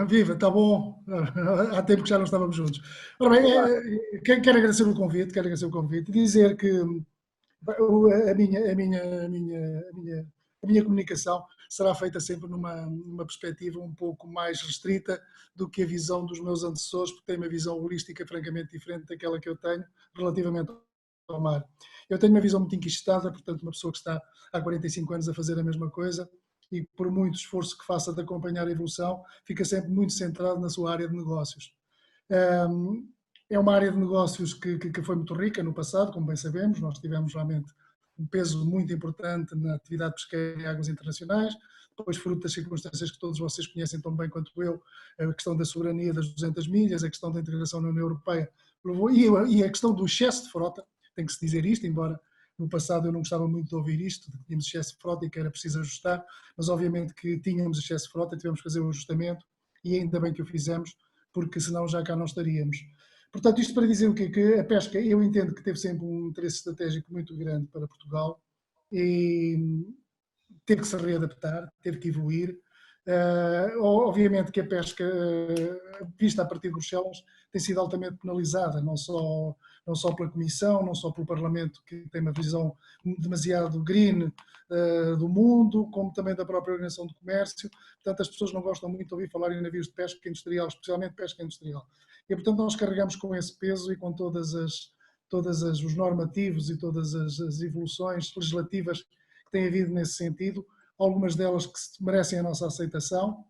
viva, está bom, há tempo que já não estávamos juntos. Ora bem, quero agradecer o convite, dizer que a minha comunicação será feita sempre numa perspectiva um pouco mais restrita do que a visão dos meus antecessores, porque tem uma visão holística francamente diferente daquela que eu tenho relativamente ao mar. Eu tenho uma visão muito inquisitada, portanto uma pessoa que está há 45 anos a fazer a mesma coisa e por muito esforço que faça de acompanhar a evolução, fica sempre muito centrado na sua área de negócios. É uma área de negócios que foi muito rica no passado, como bem sabemos, nós tivemos realmente um peso muito importante na atividade pesqueira em águas internacionais, depois fruto das circunstâncias que todos vocês conhecem tão bem quanto eu, a questão da soberania das 200 milhas, a questão da integração na União Europeia, e a questão do excesso de frota, tem que se dizer isto, embora no passado eu não gostava muito de ouvir isto, de que tínhamos excesso de frota e que era preciso ajustar, mas obviamente que tínhamos excesso de frota e tivemos que fazer o ajustamento, e ainda bem que o fizemos, porque senão já cá não estaríamos. Portanto, isto para dizer o quê? Que a pesca, eu entendo que teve sempre um interesse estratégico muito grande para Portugal e teve que se readaptar, teve que evoluir. Obviamente que a pesca vista a partir de Bruxelas tem sido altamente penalizada, não só pela Comissão, não só pelo Parlamento, que tem uma visão demasiado green do mundo, como também da própria Organização do Comércio. Portanto, as pessoas não gostam muito de ouvir falar em navios de pesca industrial, especialmente pesca industrial. E, portanto, nós carregamos com esse peso e com todos os normativos e todas as evoluções legislativas que tem havido nesse sentido, algumas delas que merecem a nossa aceitação,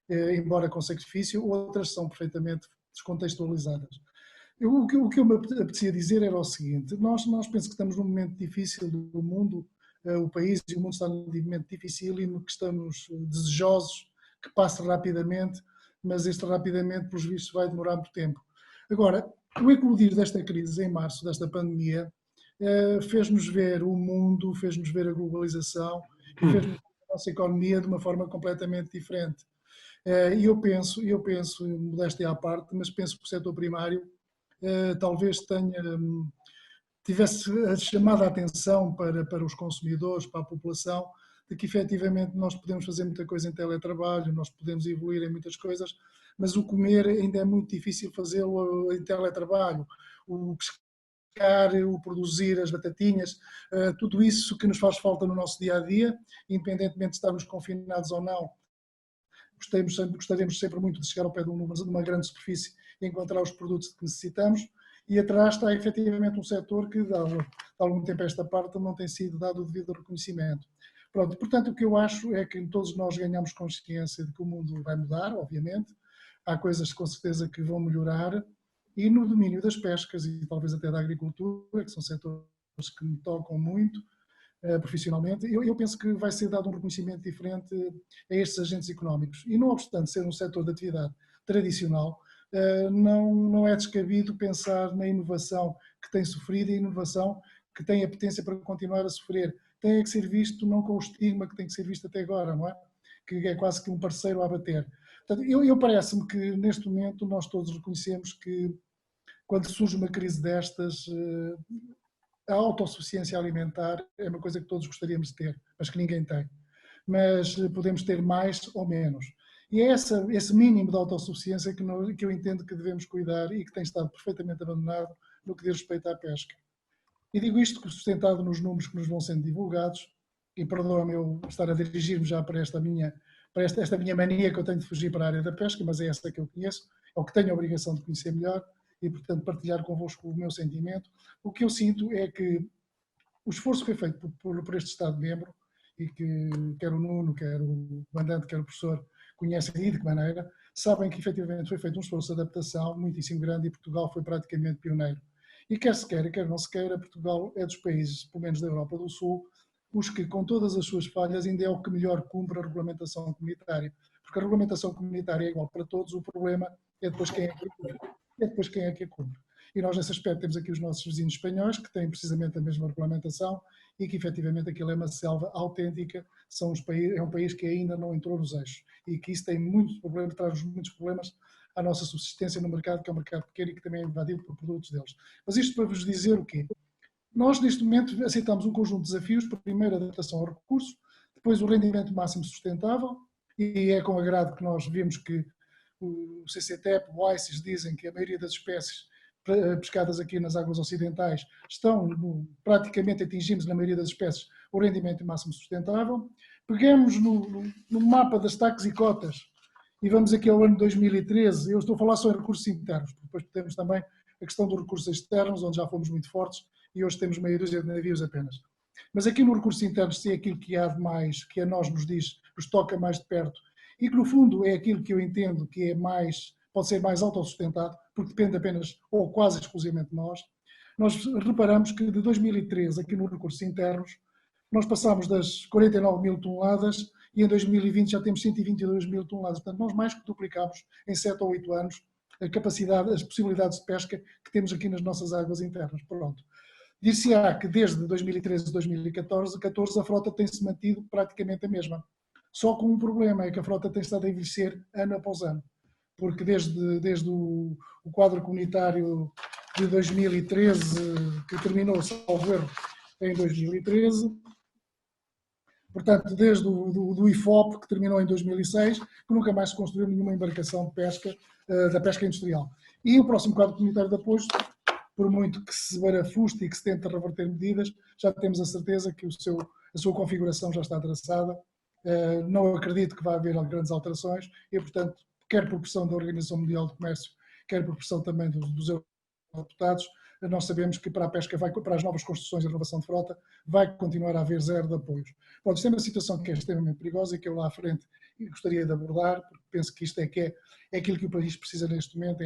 embora com sacrifício, outras são perfeitamente descontextualizadas. O que eu me apetecia dizer era o seguinte: nós penso que estamos num momento difícil do mundo, o país e o mundo está num momento difícil e que estamos desejosos que passe rapidamente, mas este rapidamente, pelos vistos, vai demorar muito tempo. Agora, o eclodir desta crise em março, desta pandemia, fez-nos ver o mundo, fez-nos ver a globalização e fez-nos ver a nossa economia de uma forma completamente diferente. E eu penso, modéstia à parte, mas penso que o setor primário talvez tivesse chamado a atenção para os consumidores, para a população, de que efetivamente nós podemos fazer muita coisa em teletrabalho, nós podemos evoluir em muitas coisas, mas o comer ainda é muito difícil fazê-lo em teletrabalho. O pescar, o produzir as batatinhas, tudo isso que nos faz falta no nosso dia-a-dia, independentemente de estarmos confinados ou não, gostaríamos sempre muito de chegar ao pé de uma grande superfície e encontrar os produtos que necessitamos. E atrás está efetivamente um setor que, de algum tempo a esta parte, não tem sido dado o devido reconhecimento. Pronto, portanto, o que eu acho é que todos nós ganhamos consciência de que o mundo vai mudar, obviamente. Há coisas com certeza que vão melhorar. E no domínio das pescas e talvez até da agricultura, que são setores que me tocam muito profissionalmente, eu penso que vai ser dado um reconhecimento diferente a estes agentes económicos. E não obstante ser um setor de atividade tradicional, não é descabido pensar na inovação que tem sofrido e a inovação que tem a potência para continuar a sofrer. Tem que ser visto não com o estigma que tem que ser visto até agora, não é? Que é quase que um parceiro a bater. Portanto, eu parece-me que neste momento nós todos reconhecemos que quando surge uma crise destas, a autossuficiência alimentar é uma coisa que todos gostaríamos de ter, mas que ninguém tem. Mas podemos ter mais ou menos. E é esse mínimo de autossuficiência que eu entendo que devemos cuidar e que tem estado perfeitamente abandonado no que diz respeito à pesca. E digo isto sustentado nos números que nos vão sendo divulgados, e perdoa-me eu estar a dirigir-me já para esta minha mania que eu tenho de fugir para a área da pesca, mas é essa que eu conheço, é o que tenho a obrigação de conhecer melhor e, portanto, partilhar convosco o meu sentimento. O que eu sinto é que o esforço que foi feito por este Estado-membro, e que quer o Nuno, quer o comandante, quer o professor conhecem e de que maneira, sabem que efetivamente foi feito um esforço de adaptação muitíssimo grande e Portugal foi praticamente pioneiro. E quer se queira, quer não se queira, Portugal é dos países, pelo menos da Europa do Sul, os que, com todas as suas falhas, ainda é o que melhor cumpre a regulamentação comunitária. Porque a regulamentação comunitária é igual para todos, o problema é depois quem é que a cumpre. E nós, nesse aspecto, temos aqui os nossos vizinhos espanhóis, que têm precisamente a mesma regulamentação e que, efetivamente, aquilo é uma selva autêntica, é um país que ainda não entrou nos eixos e que isso tem muitos problemas, traz muitos problemas à nossa subsistência no mercado, que é um mercado pequeno e que também é invadido por produtos deles. Mas isto para vos dizer o quê? Nós, neste momento, aceitamos um conjunto de desafios, primeiro a adaptação ao recurso, depois o rendimento máximo sustentável, e é com agrado que nós vemos que o CCTEP, o ICES dizem que a maioria das espécies pescadas aqui nas águas ocidentais praticamente atingimos na maioria das espécies o rendimento máximo sustentável. Pegamos no mapa das TACs e cotas e vamos aqui ao ano 2013, eu estou a falar só em recursos internos, depois temos também a questão dos recursos externos, onde já fomos muito fortes e hoje temos meia dúzia de navios apenas. Mas aqui no recursos internos, se é aquilo que há de mais, que a nós nos toca mais de perto e que no fundo é aquilo que eu entendo que é pode ser mais autossustentado, porque depende apenas ou quase exclusivamente de nós. Nós reparamos que de 2013, aqui nos recursos internos, nós passámos das 49 mil toneladas e em 2020 já temos 122 mil toneladas. Portanto, nós mais que duplicamos em 7 ou 8 anos a capacidade, as possibilidades de pesca que temos aqui nas nossas águas internas. Pronto. Dir-se-á que desde 2013 a 2014 a frota tem-se mantido praticamente a mesma. Só com um problema, é que a frota tem estado a envelhecer ano após ano. porque desde o quadro comunitário de 2013, que terminou, salvo erro, em 2013, portanto, desde do IFOP, que terminou em 2006, que nunca mais se construiu nenhuma embarcação de pesca, da pesca industrial. E o próximo quadro comunitário de apoio, por muito que se barafuste e que se tente reverter medidas, já temos a certeza que a sua configuração já está traçada. Não acredito que vá haver grandes alterações e, portanto, quer por pressão da Organização Mundial do Comércio, quer por pressão também dos eurodeputados, nós sabemos que para a pesca, para as novas construções e renovação de frota, vai continuar a haver zero de apoios. Bom, isto é uma situação que é extremamente perigosa e que eu lá à frente gostaria de abordar, porque penso que isto é aquilo que o país precisa neste momento,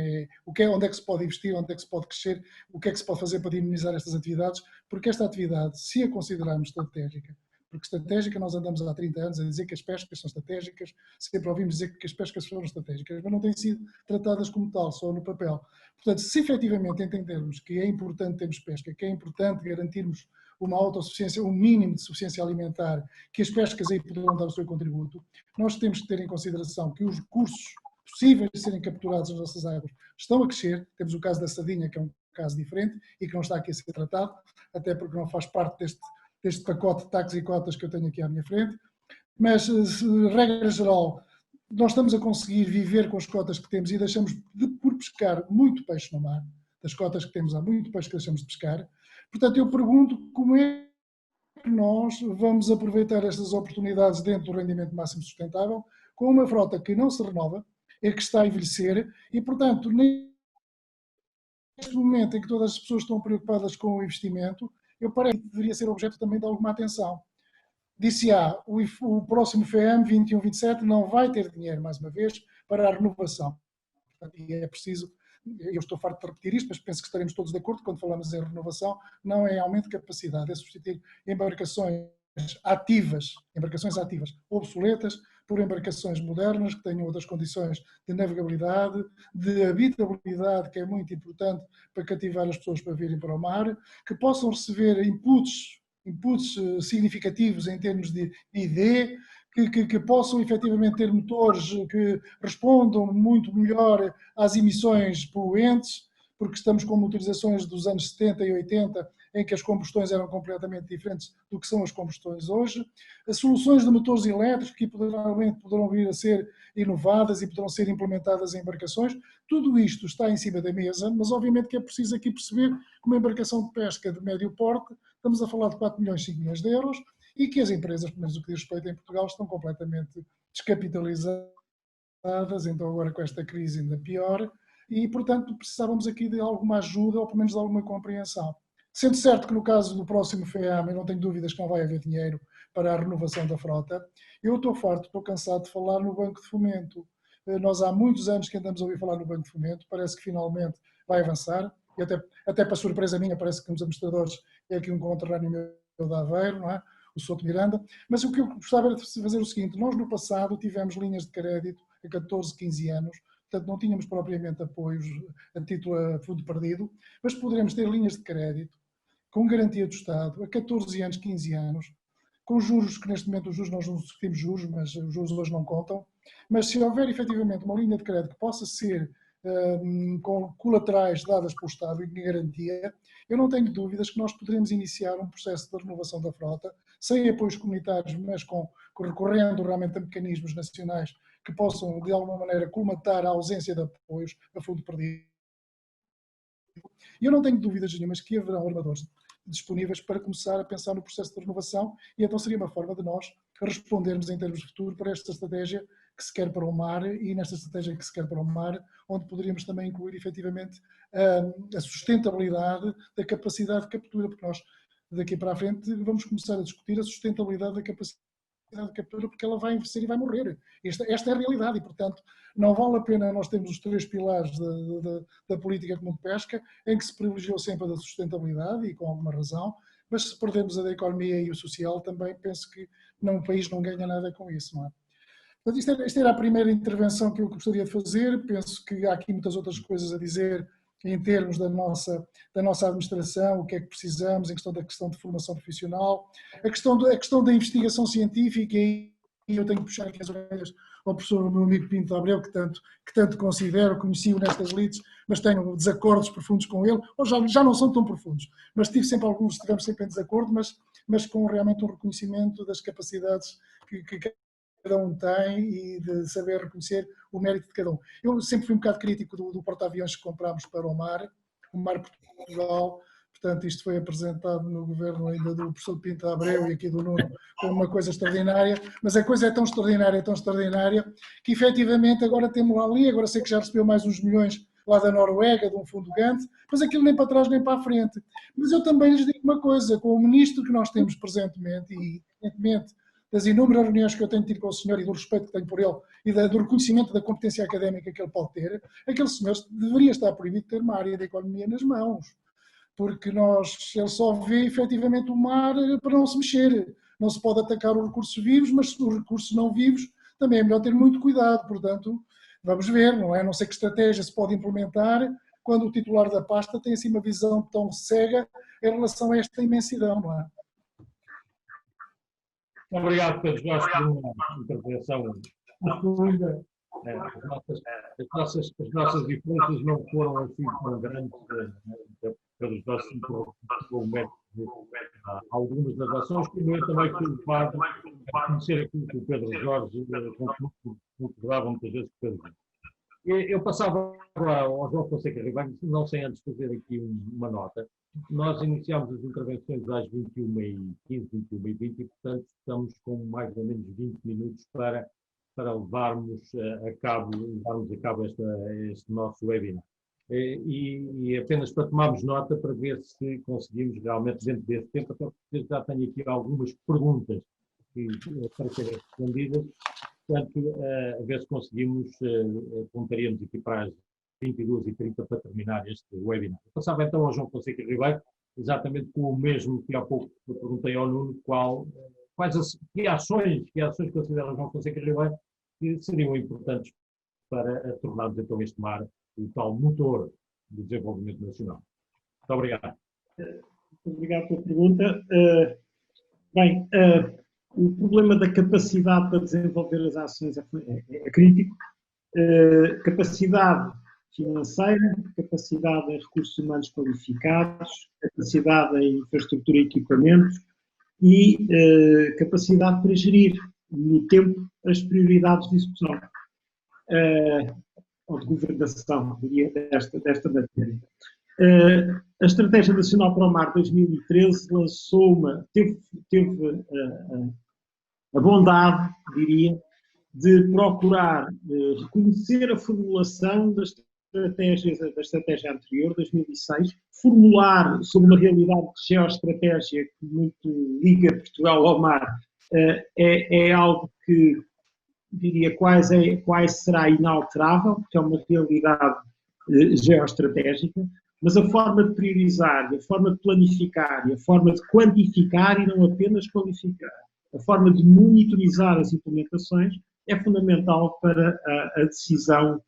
onde é que se pode investir, onde é que se pode crescer, o que é que se pode fazer para dinamizar estas atividades, porque esta atividade, se a considerarmos estratégica, porque estratégica nós andamos há 30 anos a dizer que as pescas são estratégicas, sempre ouvimos dizer que as pescas foram estratégicas, mas não têm sido tratadas como tal, só no papel. Portanto, se efetivamente entendermos que é importante termos pesca, que é importante garantirmos uma autossuficiência, um mínimo de suficiência alimentar, que as pescas aí poderão dar o seu contributo, nós temos que ter em consideração que os recursos possíveis de serem capturados nas nossas águas estão a crescer. Temos o caso da sardinha, que é um caso diferente e que não está aqui a ser tratado, até porque não faz parte deste pacote de taxas e cotas que eu tenho aqui à minha frente, mas, regra geral, nós estamos a conseguir viver com as cotas que temos e deixamos por pescar muito peixe no mar. Das cotas que temos, há muito peixe que deixamos de pescar. Portanto, eu pergunto como é que nós vamos aproveitar estas oportunidades dentro do rendimento máximo sustentável com uma frota que não se renova e que está a envelhecer e, portanto, neste momento em que todas as pessoas estão preocupadas com o investimento, eu parece que deveria ser objeto também de alguma atenção. Disse-á, o próximo FEAM 21-27 não vai ter dinheiro, mais uma vez, para a renovação. E é preciso, eu estou farto de repetir isto, mas penso que estaremos todos de acordo quando falamos em renovação, não é aumento de capacidade, é substituir embarcações ativas, obsoletas, por embarcações modernas, que tenham outras condições de navegabilidade, de habitabilidade, que é muito importante para cativar as pessoas para virem para o mar, que possam receber inputs significativos em termos de ID, que possam efetivamente ter motores que respondam muito melhor às emissões poluentes, porque estamos com motorizações dos anos 70 e 80, em que as combustões eram completamente diferentes do que são as combustões hoje. As soluções de motores elétricos que poderão vir a ser inovadas e poderão ser implementadas em embarcações. Tudo isto está em cima da mesa, mas obviamente que é preciso aqui perceber que uma embarcação de pesca de médio porte, estamos a falar de 4 milhões, 5 milhões de euros, e que as empresas, pelo menos o que diz respeito em Portugal, estão completamente descapitalizadas, então agora com esta crise ainda pior, e portanto precisávamos aqui de alguma ajuda ou pelo menos de alguma compreensão. Sendo certo que no caso do próximo FEAM eu não tenho dúvidas que não vai haver dinheiro para a renovação da frota, eu estou farto, estou cansado de falar no Banco de Fomento. Nós há muitos anos que andamos a ouvir falar no Banco de Fomento, parece que finalmente vai avançar, e até para surpresa minha parece que uns administradores é aqui um conterrâneo meu de Aveiro, não é? O Souto Miranda, mas o que eu gostava era de fazer o seguinte, nós no passado tivemos linhas de crédito a 14, 15 anos, portanto não tínhamos propriamente apoios a título a fundo perdido, mas poderemos ter linhas de crédito com garantia do Estado a 14 anos, 15 anos, com juros que neste momento os juros nós não discutimos juros, mas os juros hoje não contam, mas se houver efetivamente uma linha de crédito que possa ser com colaterais dadas pelo Estado e de garantia, eu não tenho dúvidas que nós poderemos iniciar um processo de renovação da frota, sem apoios comunitários, mas recorrendo realmente a mecanismos nacionais que possam, de alguma maneira, colmatar a ausência de apoios a fundo perdido. E eu não tenho dúvidas nenhumas que haverão armadores disponíveis para começar a pensar no processo de renovação e então seria uma forma de nós respondermos em termos de futuro para esta estratégia que se quer para o mar e nesta estratégia que se quer para o mar, onde poderíamos também incluir efetivamente a sustentabilidade da capacidade de captura, porque nós daqui para a frente vamos começar a discutir a sustentabilidade da capacidade de captura, porque ela vai envelhecer e vai morrer. Esta é a realidade e, portanto, não vale a pena nós termos os 3 pilares da política comum de pesca, em que se privilegiou sempre a da sustentabilidade e com alguma razão, mas se perdemos a da economia e o social, também penso que o país não ganha nada com isso, não é? Portanto, esta era a primeira intervenção que eu gostaria de fazer. Penso que há aqui muitas outras coisas a dizer em termos da nossa administração, o que é que precisamos, em questão de formação profissional, a questão da investigação científica, e eu tenho que puxar aqui as orelhas ao professor, ao meu amigo Pinto Abreu, que tanto considero, conheci-o nestas lides, mas tenho desacordos profundos com ele, ou já não são tão profundos, mas estivemos sempre em desacordo, mas com realmente um reconhecimento das capacidades que cada um tem e de saber reconhecer o mérito de cada um. Eu sempre fui um bocado crítico do porta-aviões que comprámos para o Mar Portugal. Portanto, isto foi apresentado no governo ainda do professor Pinto Abreu e aqui do Nuno como uma coisa extraordinária, mas a coisa é tão extraordinária, que efetivamente agora temos lá ali, agora sei que já recebeu mais uns milhões lá da Noruega, de um fundo Gantt, mas aquilo nem para trás nem para a frente. Mas eu também lhes digo uma coisa, com o ministro que nós temos presentemente, e evidentemente das inúmeras reuniões que eu tenho tido com o senhor e do respeito que tenho por ele e do reconhecimento da competência académica que ele pode ter, aquele senhor deveria estar proibido de ter uma área de economia nas mãos, porque ele só vê efetivamente o mar para não se mexer. Não se pode atacar os recursos vivos, mas os recursos não vivos também é melhor ter muito cuidado. Portanto, vamos ver, não é? Não sei que estratégia se pode implementar quando o titular da pasta tem assim uma visão tão cega em relação a esta imensidão, não é? Obrigado, Pedro Jorge, por uma intervenção profunda. As nossas diferenças não foram assim tão grandes. Pedro Jorge se interrompeu o método de algumas das ações, como eu também fui levado a conhecer aquilo que o Pedro Jorge concordava muitas vezes com o Pedro Jorge. Eu passava ao João Fonseca Ribeiro, não sem antes fazer aqui uma nota. Nós iniciámos as intervenções às 21h15, 21h20 e, portanto, estamos com mais ou menos 20 minutos para levarmos a cabo este nosso webinar. E apenas para tomarmos nota para ver se conseguimos realmente dentro desse tempo, até porque já tenho aqui algumas perguntas para serem respondidas, portanto, a ver se conseguimos, apontaríamos aqui para as 22h30 para terminar este webinar. Eu passava então ao João Fonseca Ribeiro, exatamente com o mesmo que há pouco eu perguntei ao Nuno, que ações considera o João Fonseca Ribeiro que seriam importantes para tornarmos então este mar o tal motor do desenvolvimento nacional. Muito obrigado. Muito obrigado pela pergunta. O problema da capacidade para desenvolver as ações é crítico. Capacidade financeira, capacidade em recursos humanos qualificados, capacidade em infraestrutura e equipamentos e capacidade para gerir no tempo as prioridades de execução ou de governação, diria, desta matéria. A Estratégia Nacional para o Mar 2013 teve a bondade, diria, de procurar reconhecer a formulação da estratégia anterior, 2006, formular sobre uma realidade de geoestratégia que muito liga Portugal ao mar, é algo que, diria, quase será inalterável, porque é uma realidade geoestratégica, mas a forma de priorizar, a forma de planificar e a forma de quantificar e não apenas qualificar, a forma de monitorizar as implementações é fundamental para a decisão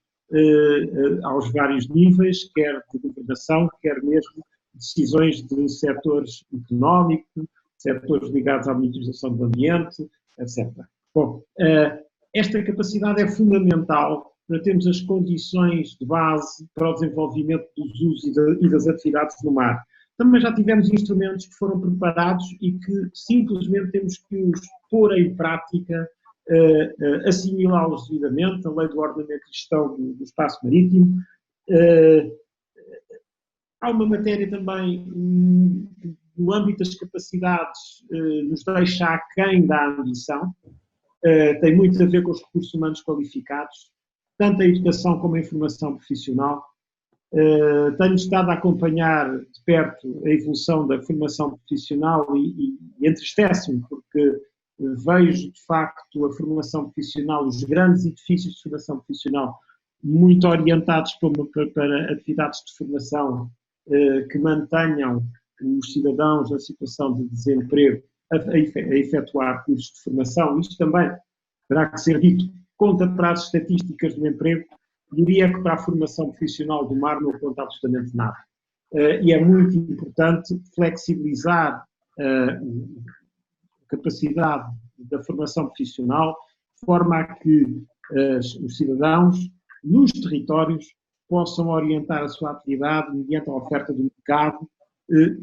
aos vários níveis, quer de governação, quer mesmo decisões de setores económicos, setores ligados à monitorização do ambiente, etc. Bom, esta capacidade é fundamental para termos as condições de base para o desenvolvimento dos usos e das atividades no mar. Também já tivemos instrumentos que foram preparados e que simplesmente temos que os pôr em prática, assimilá-los devidamente, a Lei do Ordenamento e Gestão do Espaço Marítimo. Há uma matéria também no âmbito das capacidades, nos deixa aquém da ambição, tem muito a ver com os recursos humanos qualificados, tanto a educação como a informação profissional. Tenho estado a acompanhar de perto a evolução da formação profissional e entristece-me, porque vejo, de facto, a formação profissional, os grandes edifícios de formação profissional, muito orientados para atividades de formação que mantenham os cidadãos na situação de desemprego a efetuar cursos de formação. Isto também terá que ser dito, conta para as estatísticas do emprego, diria que para a formação profissional do mar não conta absolutamente nada. E é muito importante flexibilizar a capacidade da formação profissional, de forma a que os cidadãos nos territórios possam orientar a sua atividade mediante a oferta do mercado,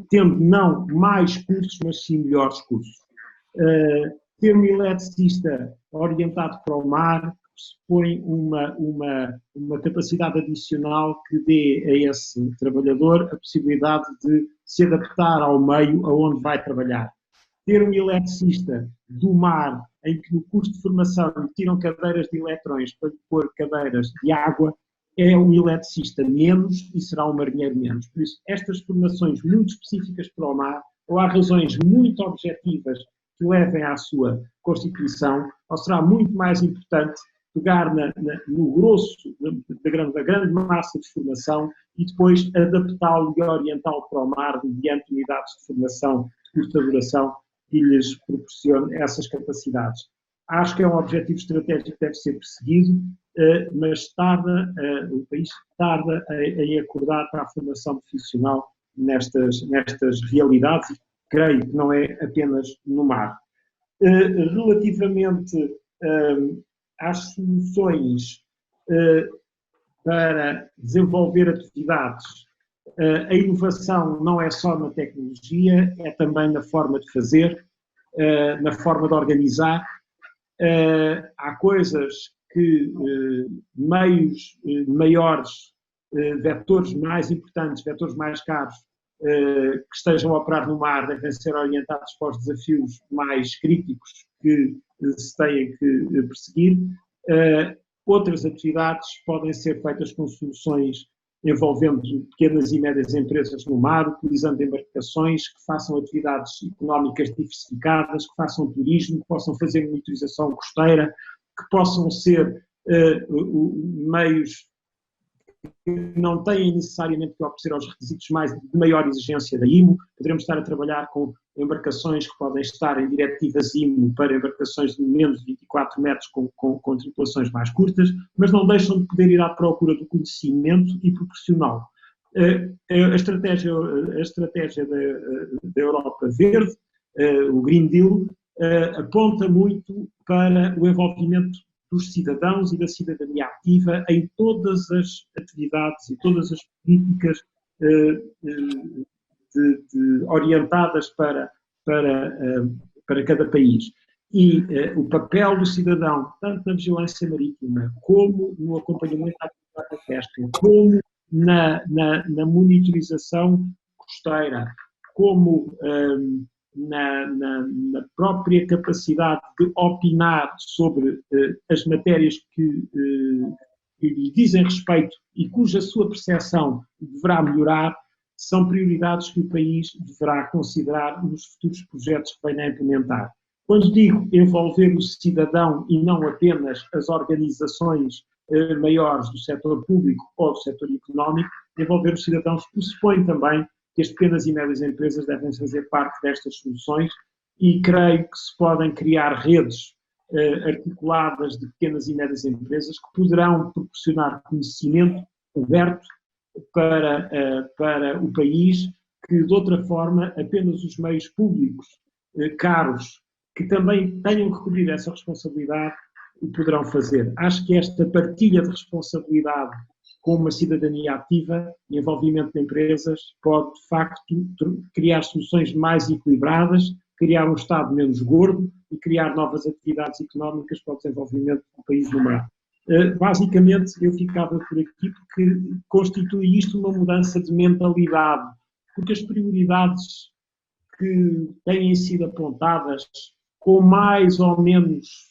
tendo não mais cursos, mas sim melhores cursos. Ter um eletricista orientado para o mar pressupõe uma capacidade adicional que dê a esse trabalhador a possibilidade de se adaptar ao meio aonde vai trabalhar. Ter um eletricista do mar, em que no curso de formação tiram cadeiras de eletrões para pôr cadeiras de água, é um eletricista menos e será um marinheiro menos. Por isso, estas formações muito específicas para o mar, ou há razões muito objetivas que levem à sua constituição, ou será muito mais importante pegar no grosso da grande massa de formação e depois adaptá-lo e orientá-lo para o mar mediante unidades de formação de curta duração que lhes proporcione essas capacidades. Acho que é um objetivo estratégico que deve ser perseguido, mas o país tarda em acordar para a formação profissional nestas realidades, e creio que não é apenas no mar. Relativamente às soluções para desenvolver atividades, a inovação não é só na tecnologia, é também na forma de fazer, na forma de organizar. Há coisas que meios maiores, vetores mais importantes, vetores mais caros, que estejam a operar no mar devem ser orientados para os desafios mais críticos que se têm que perseguir. Outras atividades podem ser feitas com soluções envolvendo pequenas e médias empresas no mar, utilizando embarcações que façam atividades económicas diversificadas, que façam turismo, que possam fazer monitorização costeira, que possam ser meios que não têm necessariamente que obedecer aos requisitos de maior exigência da IMO. Poderemos estar a trabalhar com embarcações que podem estar em diretivas IMO para embarcações de menos de 24 metros com tripulações mais curtas, mas não deixam de poder ir à procura do conhecimento e proporcioná-lo. A estratégia da Europa Verde, o Green Deal, aponta muito para o envolvimento dos cidadãos e da cidadania ativa em todas as atividades e todas as políticas orientadas para cada país. E o papel do cidadão, tanto na vigilância marítima, como no acompanhamento da atividade da pesca, como na monitorização costeira, como na própria capacidade de opinar sobre as matérias que lhe dizem respeito e cuja sua percepção deverá melhorar, são prioridades que o país deverá considerar nos futuros projetos que venha a implementar. Quando digo envolver o cidadão e não apenas as organizações maiores do setor público ou do setor económico, envolver os cidadãos pressupõe também que as pequenas e médias empresas devem fazer parte destas soluções e creio que se podem criar redes articuladas de pequenas e médias empresas que poderão proporcionar conhecimento aberto para o país, que de outra forma apenas os meios públicos caros que também tenham que cobrir essa responsabilidade o poderão fazer. Acho que esta partilha de responsabilidade com uma cidadania ativa e envolvimento de empresas pode, de facto, criar soluções mais equilibradas, criar um Estado menos gordo e criar novas atividades económicas para o desenvolvimento do país no mar. Basicamente, eu ficava por aqui porque constitui isto uma mudança de mentalidade, porque as prioridades que têm sido apontadas com mais ou menos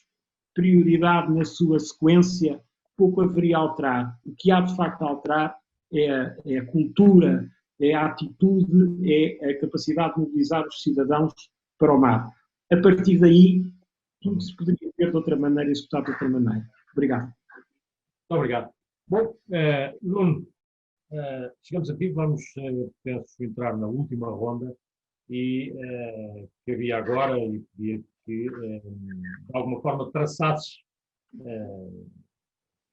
prioridade na sua sequência, pouco haveria a alterar. O que há de facto a alterar é a cultura, é a atitude, é a capacidade de mobilizar os cidadãos para o mar. A partir daí, tudo se poderia ver de outra maneira e executar de outra maneira. Obrigado. Muito obrigado. Bom, Nuno, chegamos aqui, vamos, penso, entrar na última ronda e queria agora e pedir que, de alguma forma, traçasses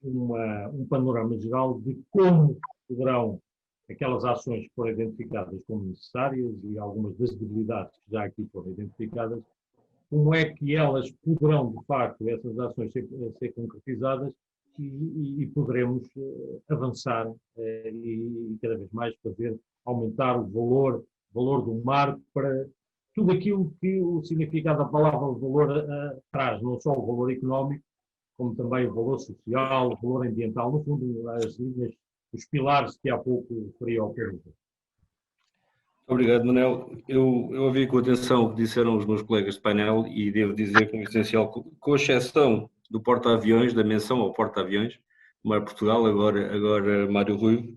um panorama geral de como poderão aquelas ações que foram identificadas como necessárias e algumas das debilidades que já aqui foram identificadas como é que elas poderão, de facto, essas ações ser concretizadas e poderemos avançar e cada vez mais fazer aumentar o valor do mar para tudo aquilo que o significado da palavra valor traz, não só o valor económico, como também o valor social, o valor ambiental, no fundo, as linhas, os pilares que há pouco referi ao Pedro. Obrigado, Manel. Eu ouvi com atenção o que disseram os meus colegas de painel e devo dizer que é essencial, com exceção do porta-aviões, da menção ao porta-aviões, Mar Portugal, agora Mário Ruivo,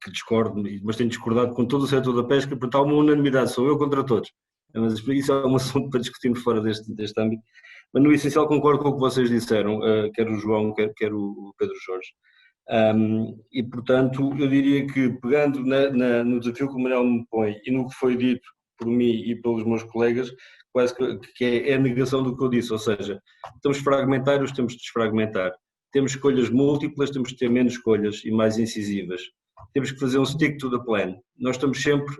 que discordo, mas tenho discordado com todo o setor da pesca, porque há uma unanimidade, sou eu contra todos. Mas isso é um assunto para discutirmos fora deste âmbito. Mas no essencial concordo com o que vocês disseram, quer o João, quer o Pedro Jorge. E portanto eu diria que pegando no desafio que o Manel me põe e no que foi dito por mim e pelos meus colegas, quase que é a negação do que eu disse, ou seja, estamos fragmentários, temos de desfragmentar, temos escolhas múltiplas, temos de ter menos escolhas e mais incisivas, temos que fazer um stick to the plan, nós estamos sempre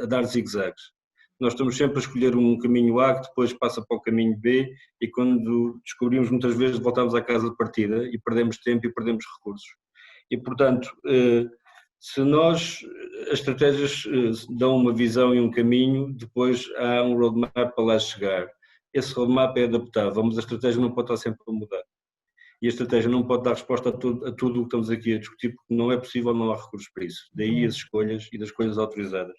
a dar zigue-zagues. Nós estamos sempre a escolher um caminho A que depois passa para o caminho B e quando descobrimos muitas vezes voltamos à casa de partida e perdemos tempo e perdemos recursos. E portanto, se as estratégias dão uma visão e um caminho, depois há um roadmap para lá chegar. Esse roadmap é adaptável, mas a estratégia não pode estar sempre a mudar. E a estratégia não pode dar resposta a tudo o que estamos aqui a discutir, porque não é possível, não há recursos para isso. Daí as escolhas e das escolhas autorizadas.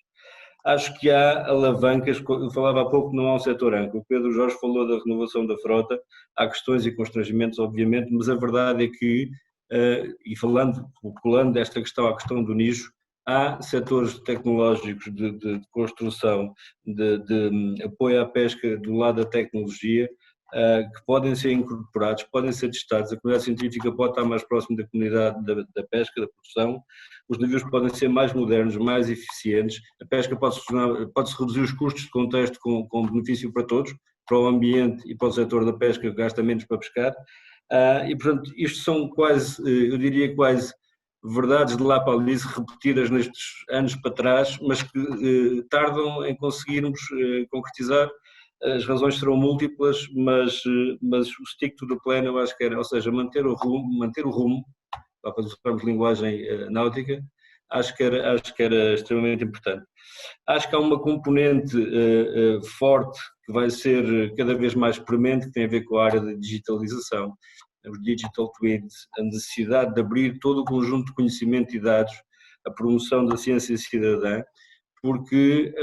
Acho que há alavancas, eu falava há pouco que não há um setor amplo, o Pedro Jorge falou da renovação da frota, há questões e constrangimentos obviamente, mas a verdade é que, e colando desta questão à questão do nicho, há setores tecnológicos de construção, de apoio à pesca do lado da tecnologia, que podem ser incorporados, podem ser testados, a comunidade científica pode estar mais próxima da comunidade da pesca, da produção, os navios podem ser mais modernos, mais eficientes, a pesca pode-se reduzir os custos de contexto com benefício para todos, para o ambiente e para o setor da pesca que gasta menos para pescar, e portanto isto são quase, eu diria quase verdades de lá para ali repetidas nestes anos para trás, mas que tardam em conseguirmos concretizar. As razões serão múltiplas, mas o stick to the plan eu acho que era, ou seja, manter o rumo, para usarmos linguagem náutica, acho que era extremamente importante. Acho que há uma componente forte que vai ser cada vez mais premente, que tem a ver com a área da digitalização, os digital twins, a necessidade de abrir todo o conjunto de conhecimento e dados, a promoção da ciência cidadã, porque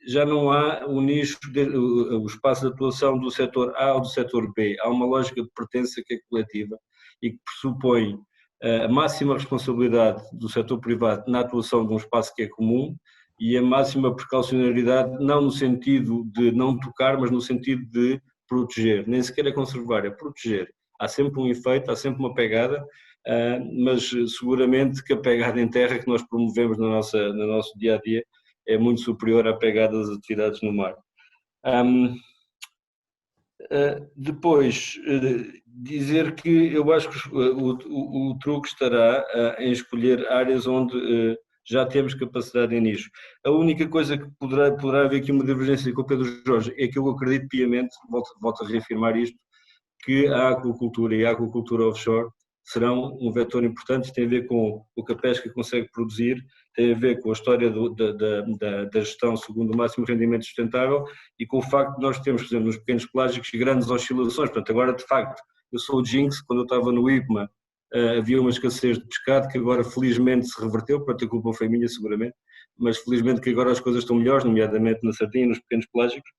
já não há o nicho, o espaço de atuação do setor A ou do setor B, há uma lógica de pertença que é coletiva e que pressupõe a máxima responsabilidade do setor privado na atuação de um espaço que é comum e a máxima precaucionalidade, não no sentido de não tocar, mas no sentido de proteger, nem sequer é conservar, é proteger. Há sempre um efeito, há sempre uma pegada, mas seguramente que a pegada em terra que nós promovemos no nosso dia-a-dia é muito superior à pegada das atividades no mar. Depois, dizer que eu acho que o truque estará em escolher áreas onde já temos capacidade em nicho. A única coisa que poderá haver aqui uma divergência com o Pedro Jorge é que eu acredito piamente, volto a reafirmar isto, que a aquacultura e a aquacultura offshore serão um vetor importante, tem a ver com o que a pesca consegue produzir, tem a ver com a história da gestão segundo o máximo rendimento sustentável e com o facto de nós termos, por exemplo, nos pequenos pelágicos grandes oscilações. Portanto, agora de facto, eu sou o Jinx, quando eu estava no IPMA havia uma escassez de pescado que agora felizmente se reverteu, portanto a culpa foi minha seguramente, mas felizmente que agora as coisas estão melhores, nomeadamente na sardinha e nos pequenos pelágicos.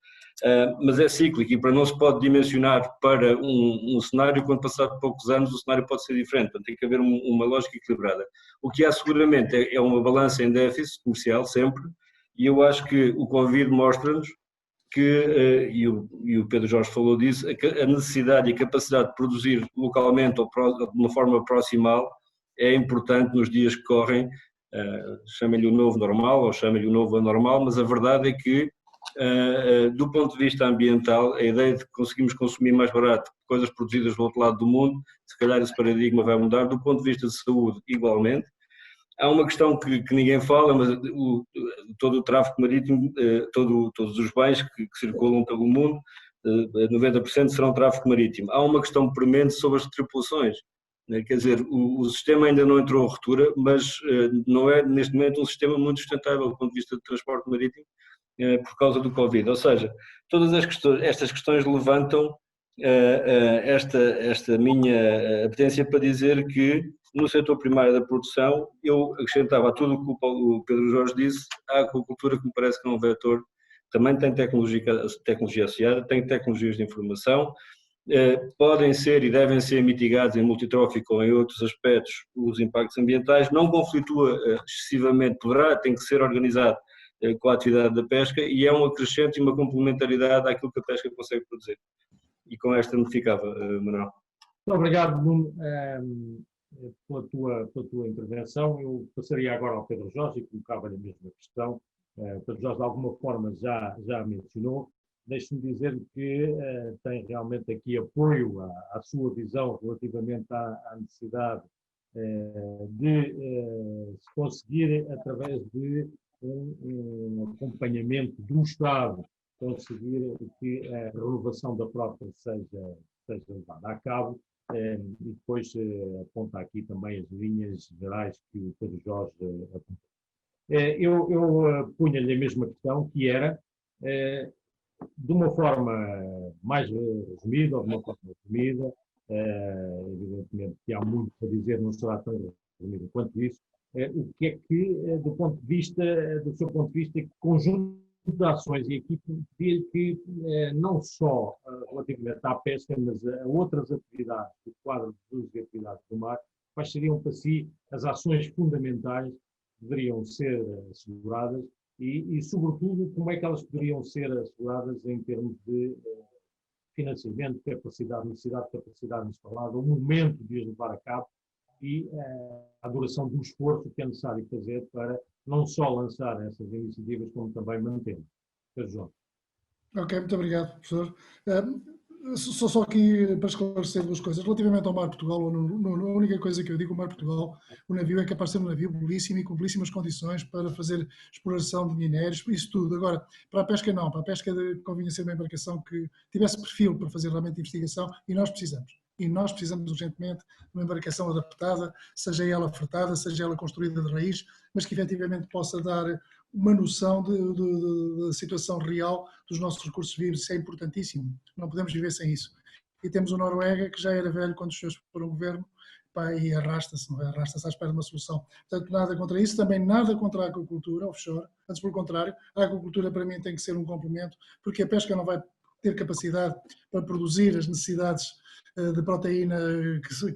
Mas é cíclico e para não se pode dimensionar para um cenário, quando passar poucos anos o cenário pode ser diferente, portanto tem que haver uma lógica equilibrada. O que há seguramente é uma balança em déficit comercial sempre, e eu acho que o Covid mostra-nos que, e o Pedro Jorge falou disso, a necessidade e a capacidade de produzir localmente ou de uma forma proximal é importante nos dias que correm, chamem-lhe o novo normal ou chamem-lhe o novo anormal, mas a verdade é que do ponto de vista ambiental, a ideia de que conseguimos consumir mais barato coisas produzidas do outro lado do mundo, se calhar esse paradigma vai mudar, do ponto de vista de saúde igualmente, há uma questão que ninguém fala, mas todo o tráfego marítimo, todos os bens que circulam pelo mundo, 90% serão tráfego marítimo. Há uma questão premente sobre as tripulações. Quer dizer, o sistema ainda não entrou em ruptura, mas não é neste momento um sistema muito sustentável do ponto de vista de transporte marítimo por causa do Covid. Ou seja, todas estas questões levantam esta minha apetência para dizer que no setor primário da produção eu acrescentava a tudo o que o Pedro Jorge disse, a aquacultura, que me parece que é um vetor, também tem tecnologia associada, tem tecnologias de informação, podem ser e devem ser mitigados em multitrófico ou em outros aspectos os impactos ambientais, não conflitua excessivamente, tem que ser organizado com a atividade da pesca e é um acrescente e uma complementaridade àquilo que a pesca consegue produzir. E com esta me ficava, Manuel. Muito obrigado, Nuno, pela tua intervenção. Eu passaria agora ao Pedro Jorge e colocava-lhe a mesma questão. O Pedro Jorge, de alguma forma, já mencionou. Deixe-me dizer que tem realmente aqui apoio à sua visão relativamente à necessidade de se conseguir, através de um acompanhamento do Estado, conseguir que a renovação da frota seja levada a cabo, e depois aponta aqui também as linhas gerais que o Pedro Jorge apontou. Eu punha-lhe a mesma questão, que era, de uma forma mais resumida, ou de uma forma resumida, evidentemente que há muito para dizer, não será tão resumido quanto isso, o que é que, do seu ponto de vista, que conjunto de ações, e aqui pedir que não só relativamente à pesca, mas a outras atividades do quadro de uso e atividades do mar, quais seriam para si as ações fundamentais que deveriam ser asseguradas e, sobretudo, como é que elas poderiam ser asseguradas em termos de financiamento, capacidade, necessidade de capacidade instalada, o momento de as levar a cabo e a duração do esforço que é necessário fazer para não só lançar essas iniciativas, como também manter. Pedro João. Ok, muito obrigado, professor. Só aqui para esclarecer duas coisas. Relativamente ao Mar Portugal, a única coisa que eu digo, o Mar Portugal, o navio é capaz de ser um navio belíssimo e com belíssimas condições para fazer exploração de minérios, isso tudo. Agora, para a pesca não, para a pesca convinha ser uma embarcação que tivesse perfil para fazer realmente investigação e nós precisamos. E nós precisamos urgentemente de uma embarcação adaptada, seja ela fretada, seja ela construída de raiz, mas que efetivamente possa dar uma noção da situação real dos nossos recursos vivos. Isso é importantíssimo, não podemos viver sem isso. E temos o Noruega, que já era velho quando os senhores foram ao governo, e arrasta-se, não é? Arrasta-se à espera de uma solução. Portanto, nada contra isso, também nada contra a aquacultura offshore, antes pelo contrário, a aquacultura para mim tem que ser um complemento, porque a pesca não vai ter capacidade para produzir as necessidades de proteína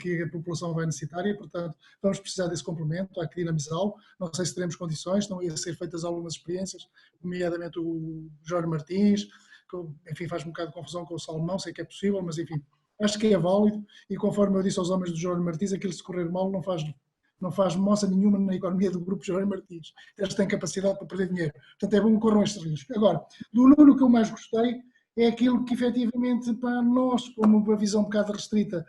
que a população vai necessitar e, portanto, vamos precisar desse complemento, há que dinamizá-lo. Não sei se teremos condições, não ia ser feitas algumas experiências, nomeadamente o Jorge Martins, que, enfim, faz um bocado de confusão com o salmão, sei que é possível, mas, enfim, acho que é válido e, conforme eu disse aos homens do Jorge Martins, aquilo se correr mal não faz moça nenhuma na economia do grupo Jorge Martins. Eles têm capacidade para perder dinheiro. Portanto, é bom que corram este risco. Agora, do Nuno que eu mais gostei é aquilo que efetivamente para nós, como uma visão um bocado restrita,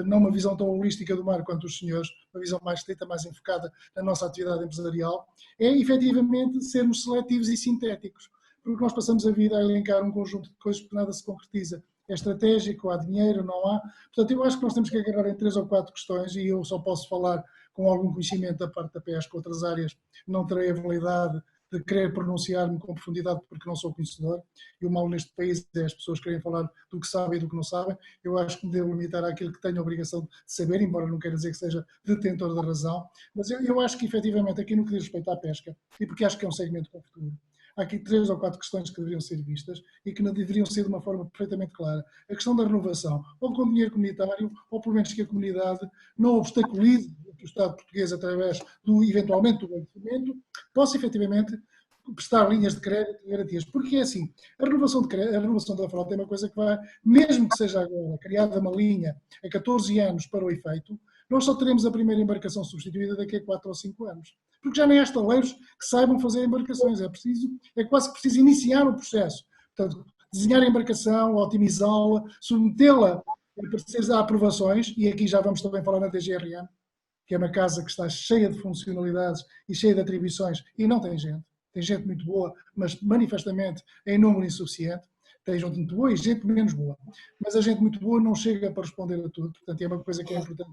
não uma visão tão holística do mar quanto os senhores, uma visão mais restrita, mais enfocada na nossa atividade empresarial, é efetivamente sermos seletivos e sintéticos, porque nós passamos a vida a elencar um conjunto de coisas que nada se concretiza. É estratégico, há dinheiro, não há. Portanto, eu acho que nós temos que agarrar em 3 ou 4 questões e eu só posso falar com algum conhecimento da parte da pesca, outras áreas não terei a validade de querer pronunciar-me com profundidade porque não sou conhecedor, e o mal neste país é as pessoas querem falar do que sabem e do que não sabem. Eu acho que me devo limitar àquilo que tenho a obrigação de saber, embora não queira dizer que seja detentor da razão, mas eu acho que efetivamente aqui no que diz respeito à pesca, e porque acho que é um segmento com futuro, há aqui 3 ou 4 questões que deveriam ser vistas e que não deveriam ser de uma forma perfeitamente clara. A questão da renovação, ou com dinheiro comunitário, ou pelo menos que a comunidade não obstaculize o Estado português, através eventualmente do investimento, possa efetivamente prestar linhas de crédito e garantias. Porque é assim, a renovação da frota é uma coisa que vai, mesmo que seja agora criada uma linha a 14 anos para o efeito, nós só teremos a primeira embarcação substituída daqui a 4 ou 5 anos. Porque já nem há estaleiros que saibam fazer embarcações, é quase que preciso iniciar o processo. Portanto, desenhar a embarcação, otimizá-la, submetê-la a aprovações, e aqui já vamos também falar na DGRM, que é uma casa que está cheia de funcionalidades e cheia de atribuições e não tem gente. Tem gente muito boa, mas manifestamente em número insuficiente. Tem gente muito boa e gente menos boa. Mas a gente muito boa não chega para responder a tudo. Portanto, é uma coisa que é importante.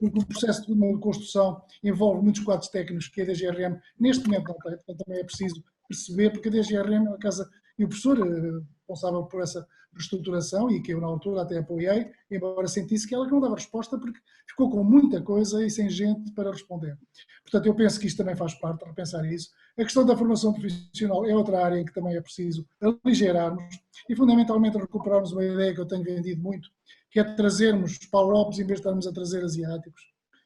Porque o processo de uma construção envolve muitos quadros técnicos que a DGRM neste momento não tem. Portanto, também é preciso perceber, porque a DGRM é uma casa, e o professor responsável por essa reestruturação, e que eu na altura até apoiei, embora sentisse que ela não dava resposta porque ficou com muita coisa e sem gente para responder. Portanto, eu penso que isto também faz parte de repensar isso. A questão da formação profissional é outra área em que também é preciso aligerarmos e fundamentalmente recuperarmos uma ideia que eu tenho vendido muito, que é trazermos PALOPs em vez de estarmos a trazer asiáticos.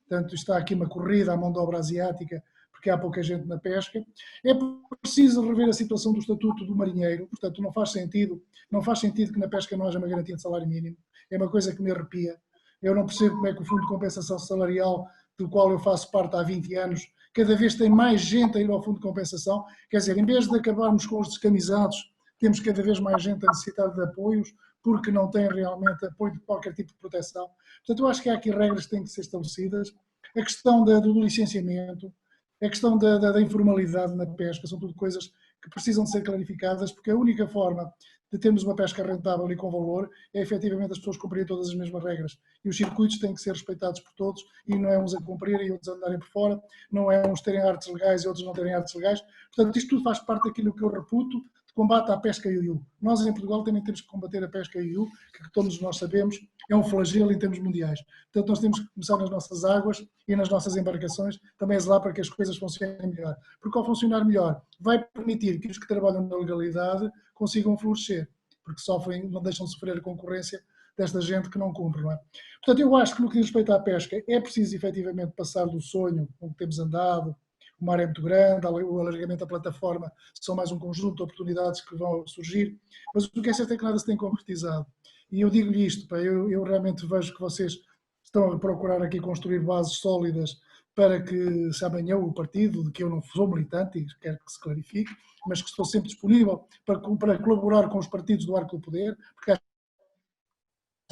Portanto, está aqui uma corrida à mão de obra asiática, porque há pouca gente na pesca. É preciso rever a situação do estatuto do marinheiro, portanto não faz sentido que na pesca não haja uma garantia de salário mínimo, é uma coisa que me arrepia. Eu não percebo como é que o Fundo de Compensação Salarial, do qual eu faço parte há 20 anos, cada vez tem mais gente a ir ao Fundo de Compensação, quer dizer, em vez de acabarmos com os descamisados, temos cada vez mais gente a necessitar de apoios, porque não tem realmente apoio de qualquer tipo de proteção. Portanto, eu acho que há aqui regras que têm que ser estabelecidas. A questão do licenciamento, a questão da informalidade na pesca, são tudo coisas que precisam de ser clarificadas, porque a única forma de termos uma pesca rentável e com valor é efetivamente as pessoas cumprirem todas as mesmas regras. E os circuitos têm que ser respeitados por todos, e não é uns a cumprir e outros a andarem por fora, não é uns terem artes legais e outros não terem artes legais. Portanto, isto tudo faz parte daquilo que eu reputo de combate à pesca IUU. Nós, em Portugal, também temos que combater a pesca IUU, que todos nós sabemos é um flagelo em termos mundiais. Portanto, nós temos que começar nas nossas águas e nas nossas embarcações, também a zelar para que as coisas funcionem melhor. Porque ao funcionar melhor, vai permitir que os que trabalham na legalidade consigam florescer, porque sofrem, não deixam de sofrer a concorrência desta gente que não cumpre, não é? Portanto, eu acho que no que diz respeito à pesca, é preciso efetivamente passar do sonho com que temos andado. O mar é muito grande, o alargamento da plataforma são mais um conjunto de oportunidades que vão surgir, mas o que é certo é que nada se tem concretizado. E eu digo-lhe isto, eu realmente vejo que vocês estão a procurar aqui construir bases sólidas para que, se amanhã o partido, de que eu não sou militante e quero que se clarifique, mas que estou sempre disponível para colaborar com os partidos do arco do poder, porque acho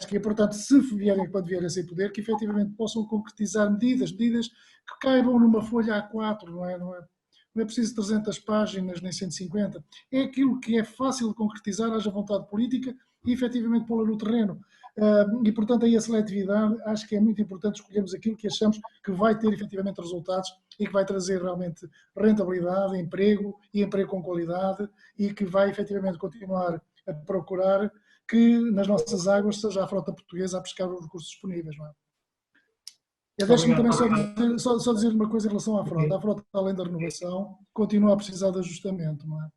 que é importante, se vierem, quando vierem a ser poder, que efetivamente possam concretizar medidas que caibam numa folha A4, não é preciso 300 páginas, nem 150. É aquilo que é fácil de concretizar, haja vontade política e efetivamente pô-la no terreno. E, portanto, aí a seletividade, acho que é muito importante escolhermos aquilo que achamos que vai ter efetivamente resultados e que vai trazer realmente rentabilidade, emprego e emprego com qualidade e que vai efetivamente continuar a procurar que nas nossas águas seja a frota portuguesa a pescar os recursos disponíveis, não é? Deixe-me também só dizer uma coisa em relação à frota. A frota, além da renovação, continua a precisar de ajustamento, não é?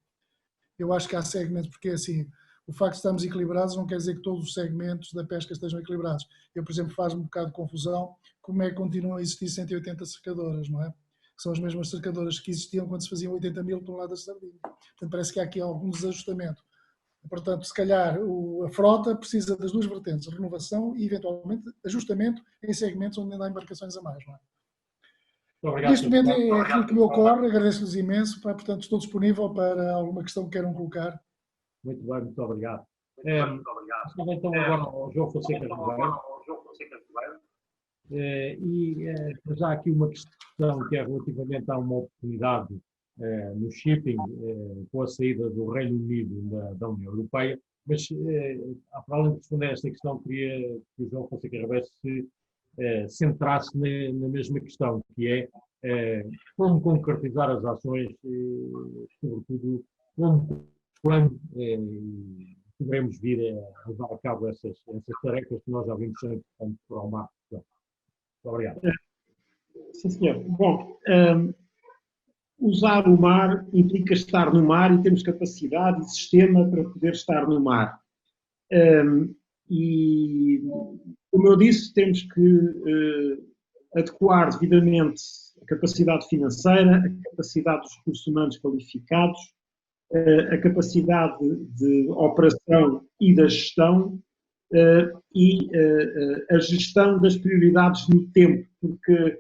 Eu acho que há segmentos, porque assim, o facto de estarmos equilibrados não quer dizer que todos os segmentos da pesca estejam equilibrados. Eu, por exemplo, faz-me um bocado de confusão como é que continuam a existir 180 cercadoras, não é? Que são as mesmas cercadoras que existiam quando se faziam 80 mil toneladas de sardinha. Portanto, parece que há aqui algum desajustamento. Portanto, se calhar a frota precisa das duas vertentes, renovação e, eventualmente, ajustamento em segmentos onde ainda há embarcações a mais, não é? Obrigado, neste momento é aquilo que me ocorre, agradeço-lhes imenso, portanto estou disponível para alguma questão que queiram colocar. Muito bem, muito obrigado. Então agora ao João Fonseca Ribeiro. E já aqui uma questão que é relativamente a uma oportunidade no shipping com a saída do Reino Unido da União Europeia, mas para além de responder a esta questão, queria que o João Fonseca Ribeiro se centrasse na mesma questão, que é como concretizar as ações, sobretudo quando poderemos vir a levar a cabo essas tarefas que nós já vimos ser importantes para o mar. Muito obrigado. Sim, senhor. Bom, usar o mar implica estar no mar e temos capacidade e sistema para poder estar no mar. E, como eu disse, temos que adequar devidamente a capacidade financeira, a capacidade dos recursos humanos qualificados, a capacidade de operação e da gestão e a gestão das prioridades no tempo, porque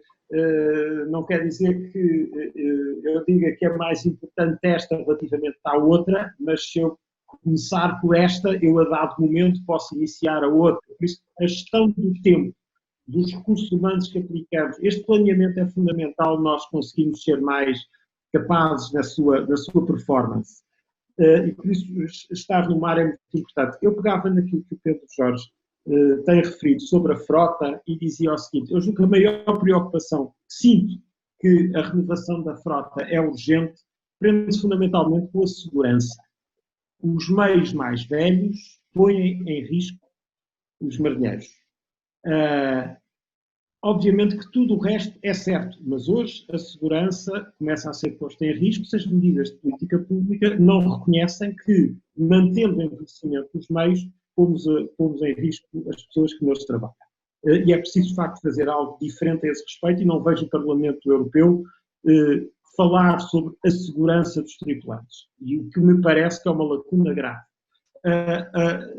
não quer dizer que eu diga que é mais importante esta relativamente à outra, mas se eu começar por esta, eu a dado momento posso iniciar a outra. Por isso, a gestão do tempo dos recursos humanos que aplicamos. Este planeamento é fundamental, nós conseguimos ser mais capazes na sua performance. E por isso estar no mar é muito importante. Eu pegava naquilo que o Pedro Jorge tem referido sobre a frota e dizia o seguinte: eu julgo que a maior preocupação que sinto que a renovação da frota é urgente prende-se fundamentalmente com a segurança. Os meios mais velhos põem em risco os marinheiros. Obviamente que tudo o resto é certo, mas hoje a segurança começa a ser posta em risco se as medidas de política pública não reconhecem que, mantendo o envelhecimento dos meios, pomos em risco as pessoas que neles trabalham. E é preciso, de facto, fazer algo diferente a esse respeito, e não vejo o Parlamento Europeu falar sobre a segurança dos tripulantes, e o que me parece que é uma lacuna grave.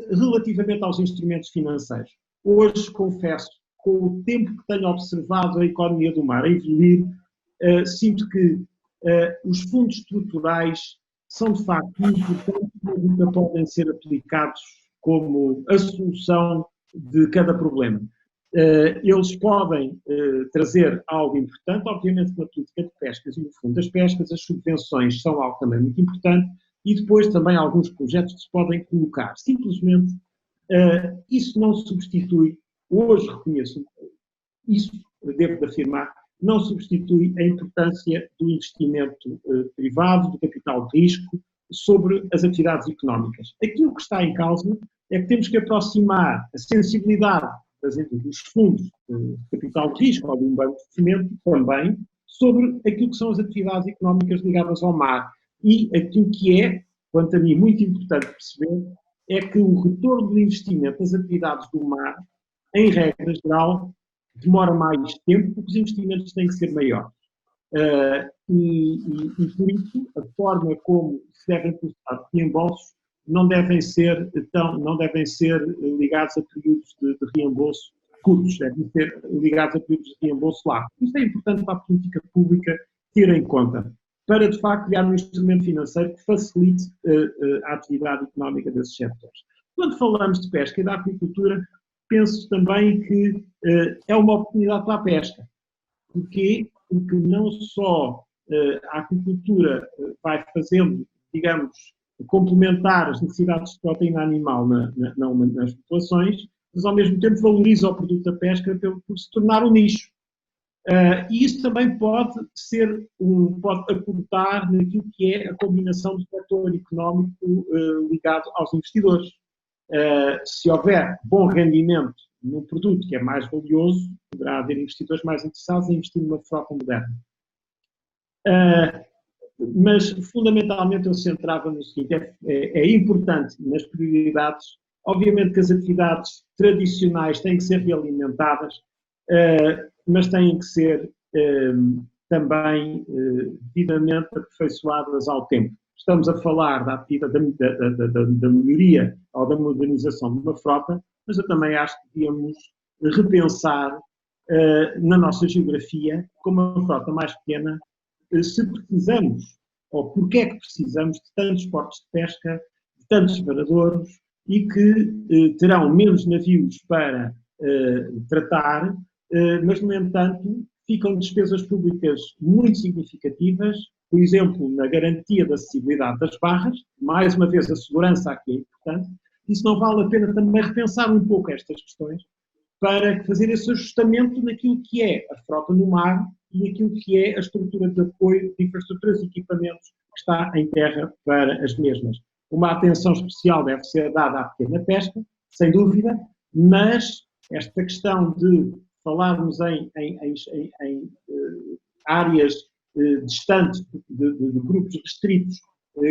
Relativamente aos instrumentos financeiros, hoje confesso, com o tempo que tenho observado a economia do mar a evoluir, sinto que os fundos estruturais são de facto importantes, mas nunca podem ser aplicados como a solução de cada problema. Eles podem trazer algo importante, obviamente na política de pescas e no fundo das pescas, as subvenções são algo também muito importante, e depois também alguns projetos que se podem colocar. Simplesmente, isso não substitui, hoje reconheço isso, devo de afirmar, não substitui a importância do investimento privado, do capital de risco, sobre as atividades económicas. Aquilo que está em causa é que temos que aproximar a sensibilidade dos fundos de capital de risco ou de um banco de investimento também sobre aquilo que são as atividades económicas ligadas ao mar. E aquilo que é, quanto a mim, muito importante perceber, é que o retorno do investimento das atividades do mar, em regra geral, demora mais tempo porque os investimentos têm que ser maiores. E por isso, a forma como se devem processar reembolsos não devem ser ligados a períodos de reembolso curtos, devem ser ligados a períodos de reembolso largos. Isso é importante para a política pública ter em conta, para de facto criar um instrumento financeiro que facilite a atividade económica desses setores. Quando falamos de pesca e da aquicultura, penso também que é uma oportunidade para a pesca. Porquê? Porque não só a aquicultura vai fazendo, digamos, complementar as necessidades de proteína animal nas populações, mas ao mesmo tempo valoriza o produto da pesca por se tornar um nicho. E isso também pode aportar naquilo que é a combinação do setor económico ligado aos investidores. Se houver bom rendimento num produto que é mais valioso, poderá haver investidores mais interessados em investir numa frota moderna. Mas, fundamentalmente, eu centrava no seguinte: é importante nas prioridades, obviamente que as atividades tradicionais têm que ser realimentadas, mas têm que ser também devidamente aperfeiçoadas ao tempo. Estamos a falar da melhoria ou da modernização de uma frota, mas eu também acho que devíamos repensar na nossa geografia, como uma frota mais pequena, se precisamos, ou porque é que precisamos de tantos portos de pesca, de tantos varadouros, e que terão menos navios para tratar, mas, no entanto, ficam despesas públicas muito significativas, por exemplo, na garantia da acessibilidade das barras, mais uma vez a segurança aqui é importante. Isso não vale a pena também repensar um pouco estas questões para fazer esse ajustamento naquilo que é a frota no mar e naquilo que é a estrutura de apoio de infraestruturas e equipamentos que está em terra para as mesmas. Uma atenção especial deve ser dada à pequena pesca, sem dúvida, mas esta questão de falarmos em áreas distantes de grupos restritos,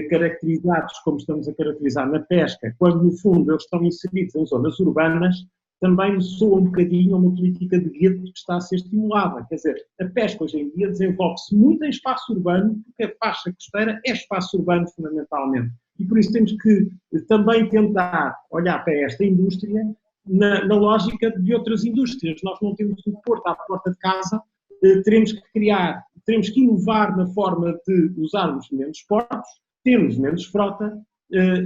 caracterizados como estamos a caracterizar na pesca, quando no fundo eles estão inseridos em zonas urbanas, também me soa um bocadinho a uma política de gueto que está a ser estimulada. Quer dizer, a pesca hoje em dia desenvolve-se muito em espaço urbano, porque a faixa costeira é espaço urbano fundamentalmente. E por isso temos que também tentar olhar para esta indústria na lógica de outras indústrias. Nós não temos um porto à porta de casa, teremos que inovar na forma de usarmos menos portos, termos menos frota,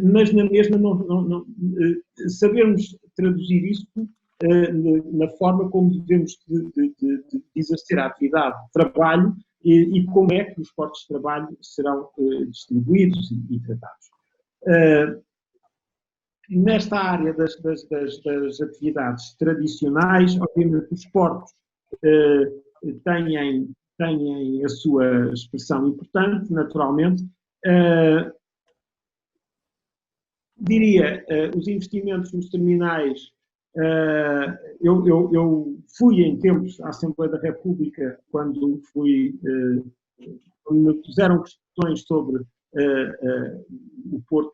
mas na mesma sabermos traduzir isso na forma como devemos de exercer a atividade de trabalho e como é que os postos de trabalho serão distribuídos e tratados. Nesta área das atividades tradicionais, obviamente os portos têm a sua expressão importante, naturalmente. Diria, os investimentos nos terminais, eu fui em tempos à Assembleia da República, quando me puseram questões sobre o porto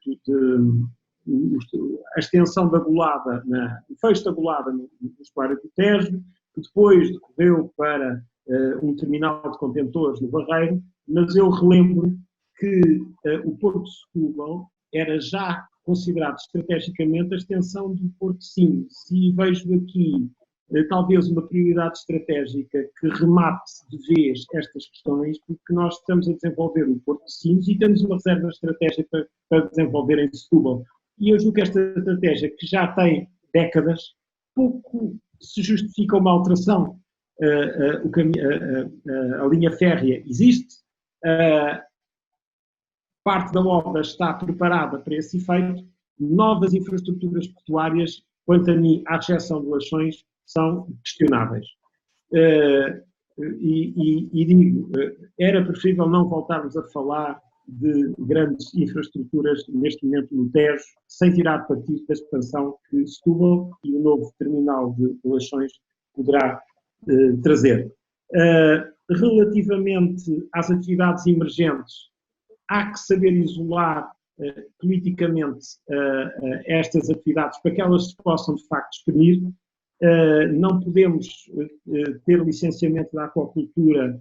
a extensão da Golada, o fecho da Golada no estuário do Tejo, que depois decorreu para um terminal de contentores no Barreiro, mas eu relembro que o Porto de Setúbal era já considerado estrategicamente a extensão do Porto de Sines, e vejo aqui talvez uma prioridade estratégica que remate de vez estas questões, porque nós estamos a desenvolver o Porto de Sines e temos uma reserva estratégica para desenvolver em Setúbal. E eu julgo que esta estratégia, que já tem décadas, pouco se justifica uma alteração. A linha férrea existe, parte da obra está preparada para esse efeito, novas infraestruturas portuárias, quanto a mim, à exceção de Leixões, são questionáveis. E digo, era preferível não voltarmos a falar de grandes infraestruturas neste momento no Tejo, sem tirar partido da expansão que Setúbal e o novo terminal de Leixões poderá trazer. Relativamente às atividades emergentes, há que saber isolar politicamente estas atividades para que elas se possam de facto exprimir. Não podemos ter licenciamento da aquacultura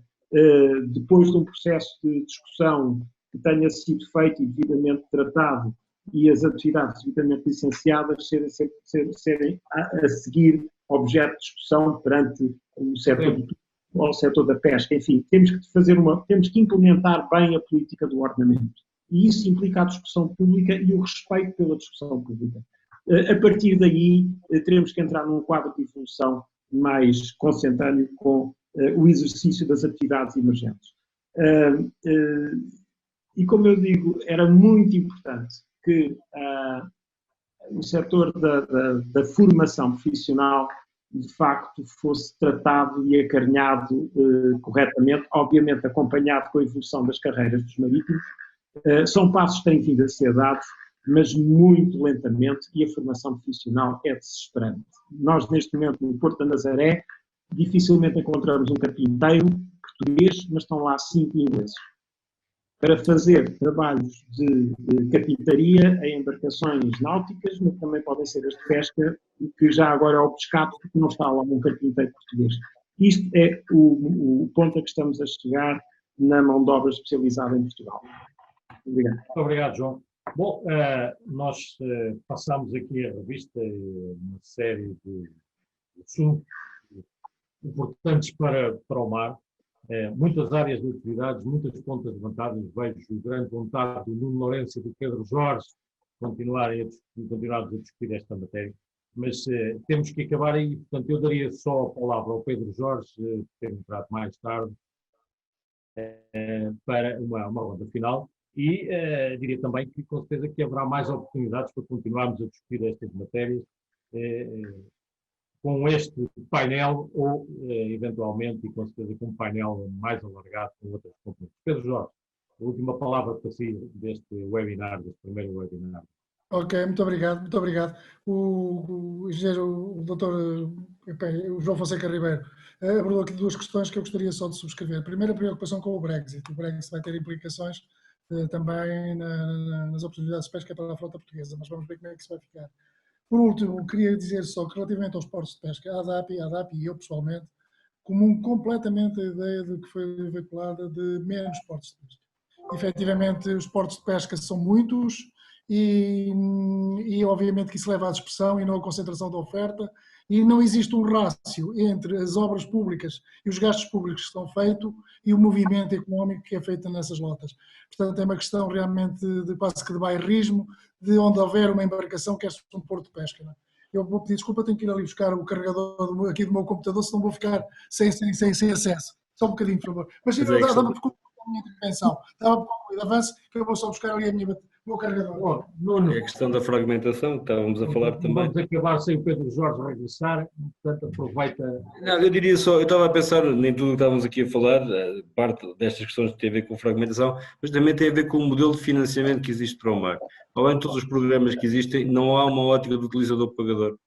depois de um processo de discussão que tenha sido feito e devidamente tratado e as atividades devidamente licenciadas serem a seguir objeto de discussão perante o setor ao setor da pesca. Enfim, temos que implementar bem a política do ordenamento. E isso implica a discussão pública e o respeito pela discussão pública. A partir daí, teremos que entrar num quadro de evolução mais consentâneo com o exercício das atividades emergentes. E como eu digo, era muito importante que o setor da formação profissional de facto fosse tratado e acarinhado corretamente, obviamente acompanhado com a evolução das carreiras dos marítimos. São passos que têm vindo a ser dados, mas muito lentamente, e a formação profissional é desesperante. Nós, neste momento, no Porto da Nazaré, dificilmente encontramos um carpinteiro português, mas estão lá 5 ingleses para fazer trabalhos de carpintaria em embarcações náuticas, mas também podem ser as de pesca, que já agora é o pescado, porque não está lá um carpinteiro português. Isto é o ponto a que estamos a chegar na mão de obra especializada em Portugal. Obrigado. Muito obrigado, João. Bom, nós passamos aqui a revista uma série de assuntos importantes para o mar. Muitas áreas de atividades, muitas pontas levantadas. Vejo grande vontade do Nuno Lourenço e do Pedro Jorge continuarmos a discutir esta matéria, mas temos que acabar aí. Portanto, eu daria só a palavra ao Pedro Jorge, que tem entrado mais tarde, para uma ronda final, e diria também que com certeza que haverá mais oportunidades para continuarmos a discutir estas matérias com este painel ou, eventualmente, e com certeza com um painel mais alargado com outras componentes. Pedro Jorge, a última palavra para si deste webinar, deste primeiro webinar. Ok, muito obrigado, muito obrigado. O engenheiro, o doutor o João Fonseca Ribeiro abordou aqui 2 questões que eu gostaria só de subscrever. Primeiro, a preocupação com o Brexit. O Brexit vai ter implicações também nas oportunidades de pesca para a frota portuguesa, mas vamos ver como é que isso vai ficar. Por último, queria dizer só que relativamente aos portos de pesca, a ADAP e eu pessoalmente, comum completamente a ideia de que foi veiculada de menos portos de pesca. Efetivamente, os portos de pesca são muitos e obviamente que isso leva à dispersão e não à concentração da oferta, e não existe um rácio entre as obras públicas e os gastos públicos que são feitos e o movimento económico que é feito nessas lotas. Portanto, é uma questão realmente quase que de bairrismo, de onde houver uma embarcação, quer-se um porto de pesca. Não é? eu vou pedir desculpa, tenho que ir ali buscar o carregador aqui do meu computador, senão vou ficar sem acesso. Só um bocadinho, por favor. Mas dá-me por concluir a minha intervenção. Dá-me por concluir, avance, que eu vou só buscar ali o meu carregador. Bom, Nuno, É a questão da fragmentação, que estávamos a falar também. vamos acabar sem o Pedro Jorge regressar, portanto aproveita. Não, eu diria só, eu estava a pensar, nem tudo o que estávamos aqui a falar, parte destas questões tem a ver com fragmentação, mas também tem a ver com o modelo de financiamento que existe para o mar. Além de todos os programas que existem, não há uma ótica do utilizador-pagador.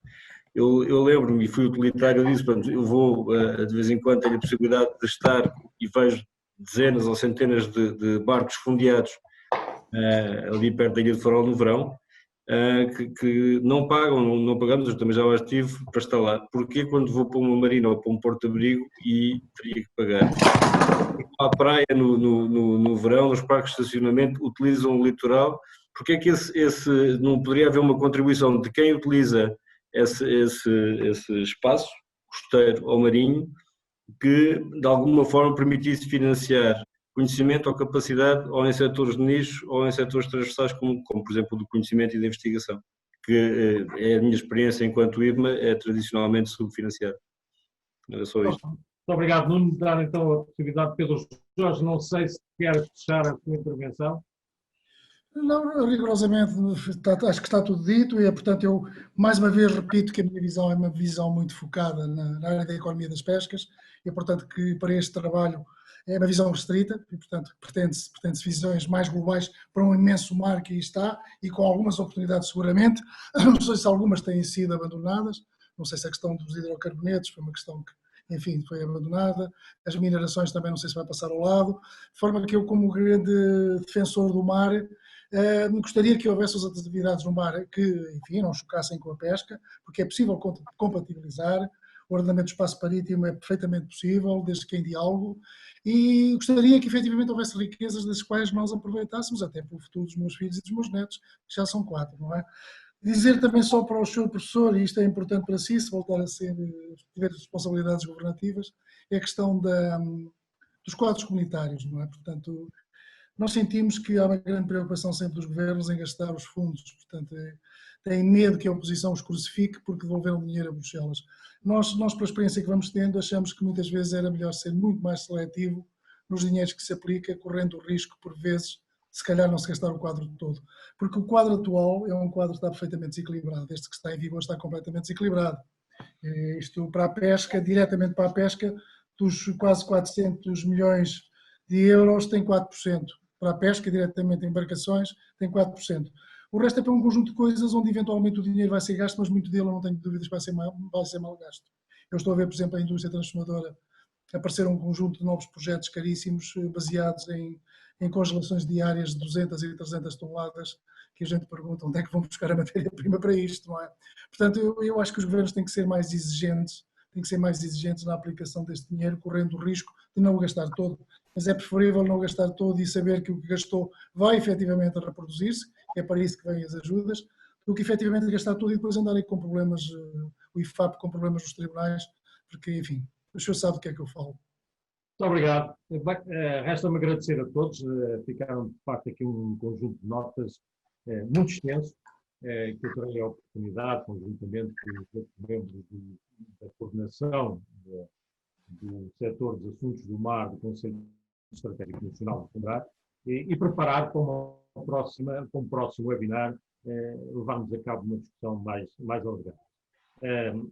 Eu lembro-me, e fui utilitário disso, portanto, eu vou, de vez em quando, tenho a possibilidade de estar e vejo dezenas ou centenas de barcos fundeados ali perto da Ilha de Farol no verão, que não pagam, não pagamos, eu também já o estive para estar lá. Porquê quando vou para uma marina ou para um porto-abrigo e teria que pagar? À praia no verão, nos parques de estacionamento, utilizam o litoral, porque é que não poderia haver uma contribuição de quem utiliza esse espaço costeiro ou marinho que de alguma forma permitisse financiar conhecimento ou capacidade ou em setores de nicho ou em setores transversais como por exemplo o do conhecimento e da investigação, que é a minha experiência enquanto IBMA, é tradicionalmente subfinanciado. Era só isto. Muito obrigado, Nuno. Dar então a possibilidade de Pedro Jorge, não sei se quer fechar a sua intervenção. Não, rigorosamente, acho que está tudo dito e, portanto, eu mais uma vez repito que a minha visão é uma visão muito focada na área da economia das pescas e, portanto, que para este trabalho é uma visão restrita e, portanto, pretende-se visões mais globais para um imenso mar que aí está e com algumas oportunidades seguramente. Não sei se algumas têm sido abandonadas, não sei se a questão dos hidrocarbonetos foi uma questão que, enfim, foi abandonada, as minerações também não sei se vai passar ao lado, de forma que eu, como grande defensor do mar, gostaria que houvesse as atividades no mar que, enfim, não chocassem com a pesca, porque é possível compatibilizar, o ordenamento do espaço marítimo é perfeitamente possível, desde que em diálogo, e gostaria que efetivamente houvesse riquezas das quais nós aproveitássemos, até pelo futuro dos meus filhos e dos meus netos, que já são 4, não é? Dizer também só para o senhor professor, e isto é importante para si, se voltar a tiver responsabilidades governativas, é a questão dos quadros comunitários, não é? Portanto, nós sentimos que há uma grande preocupação sempre dos governos em gastar os fundos, portanto, têm medo que a oposição os crucifique porque devolveram dinheiro a Bruxelas. Nós, pela experiência que vamos tendo, achamos que muitas vezes era melhor ser muito mais seletivo nos dinheiros que se aplica, correndo o risco, por vezes, se calhar não se gastar o quadro todo. Porque o quadro atual é um quadro que está perfeitamente desequilibrado, este que está em vigor está completamente desequilibrado. Isto para a pesca, diretamente para a pesca, dos quase 400 milhões de euros, tem 4%. Para a pesca, diretamente em embarcações, tem 4%. O resto é para um conjunto de coisas onde eventualmente o dinheiro vai ser gasto, mas muito dele eu não tenho dúvidas que vai ser mal gasto. Eu estou a ver, por exemplo, a indústria transformadora aparecer um conjunto de novos projetos caríssimos baseados em congelações diárias de 200 e 300 toneladas, que a gente pergunta onde é que vão buscar a matéria-prima para isto, não é? Portanto, eu acho que os governos têm que ser mais exigentes, na aplicação deste dinheiro, correndo o risco de não o gastar todo, mas é preferível não gastar todo e saber que o que gastou vai efetivamente a reproduzir-se, é para isso que vêm as ajudas, do que efetivamente gastar tudo e depois andarem com problemas, o IFAP com problemas nos tribunais, porque, enfim, o senhor sabe do que é que eu falo. Muito obrigado. Resta-me agradecer a todos. Ficaram, de facto, aqui um conjunto de notas muito extenso, que eu terei a oportunidade, conjuntamente com os outros membros da coordenação do setor dos assuntos do mar do Conselho Estratégico Nacional de Fundar, e preparar para um próximo webinar, levarmos a cabo uma discussão mais alegre.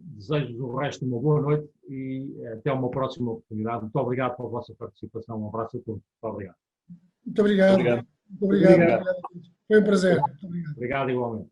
Desejo-vos o resto de uma boa noite e até uma próxima oportunidade. Muito obrigado pela vossa participação. Um abraço a todos. Muito obrigado. Muito obrigado. Muito obrigado. Foi um prazer. Muito obrigado. Obrigado igualmente.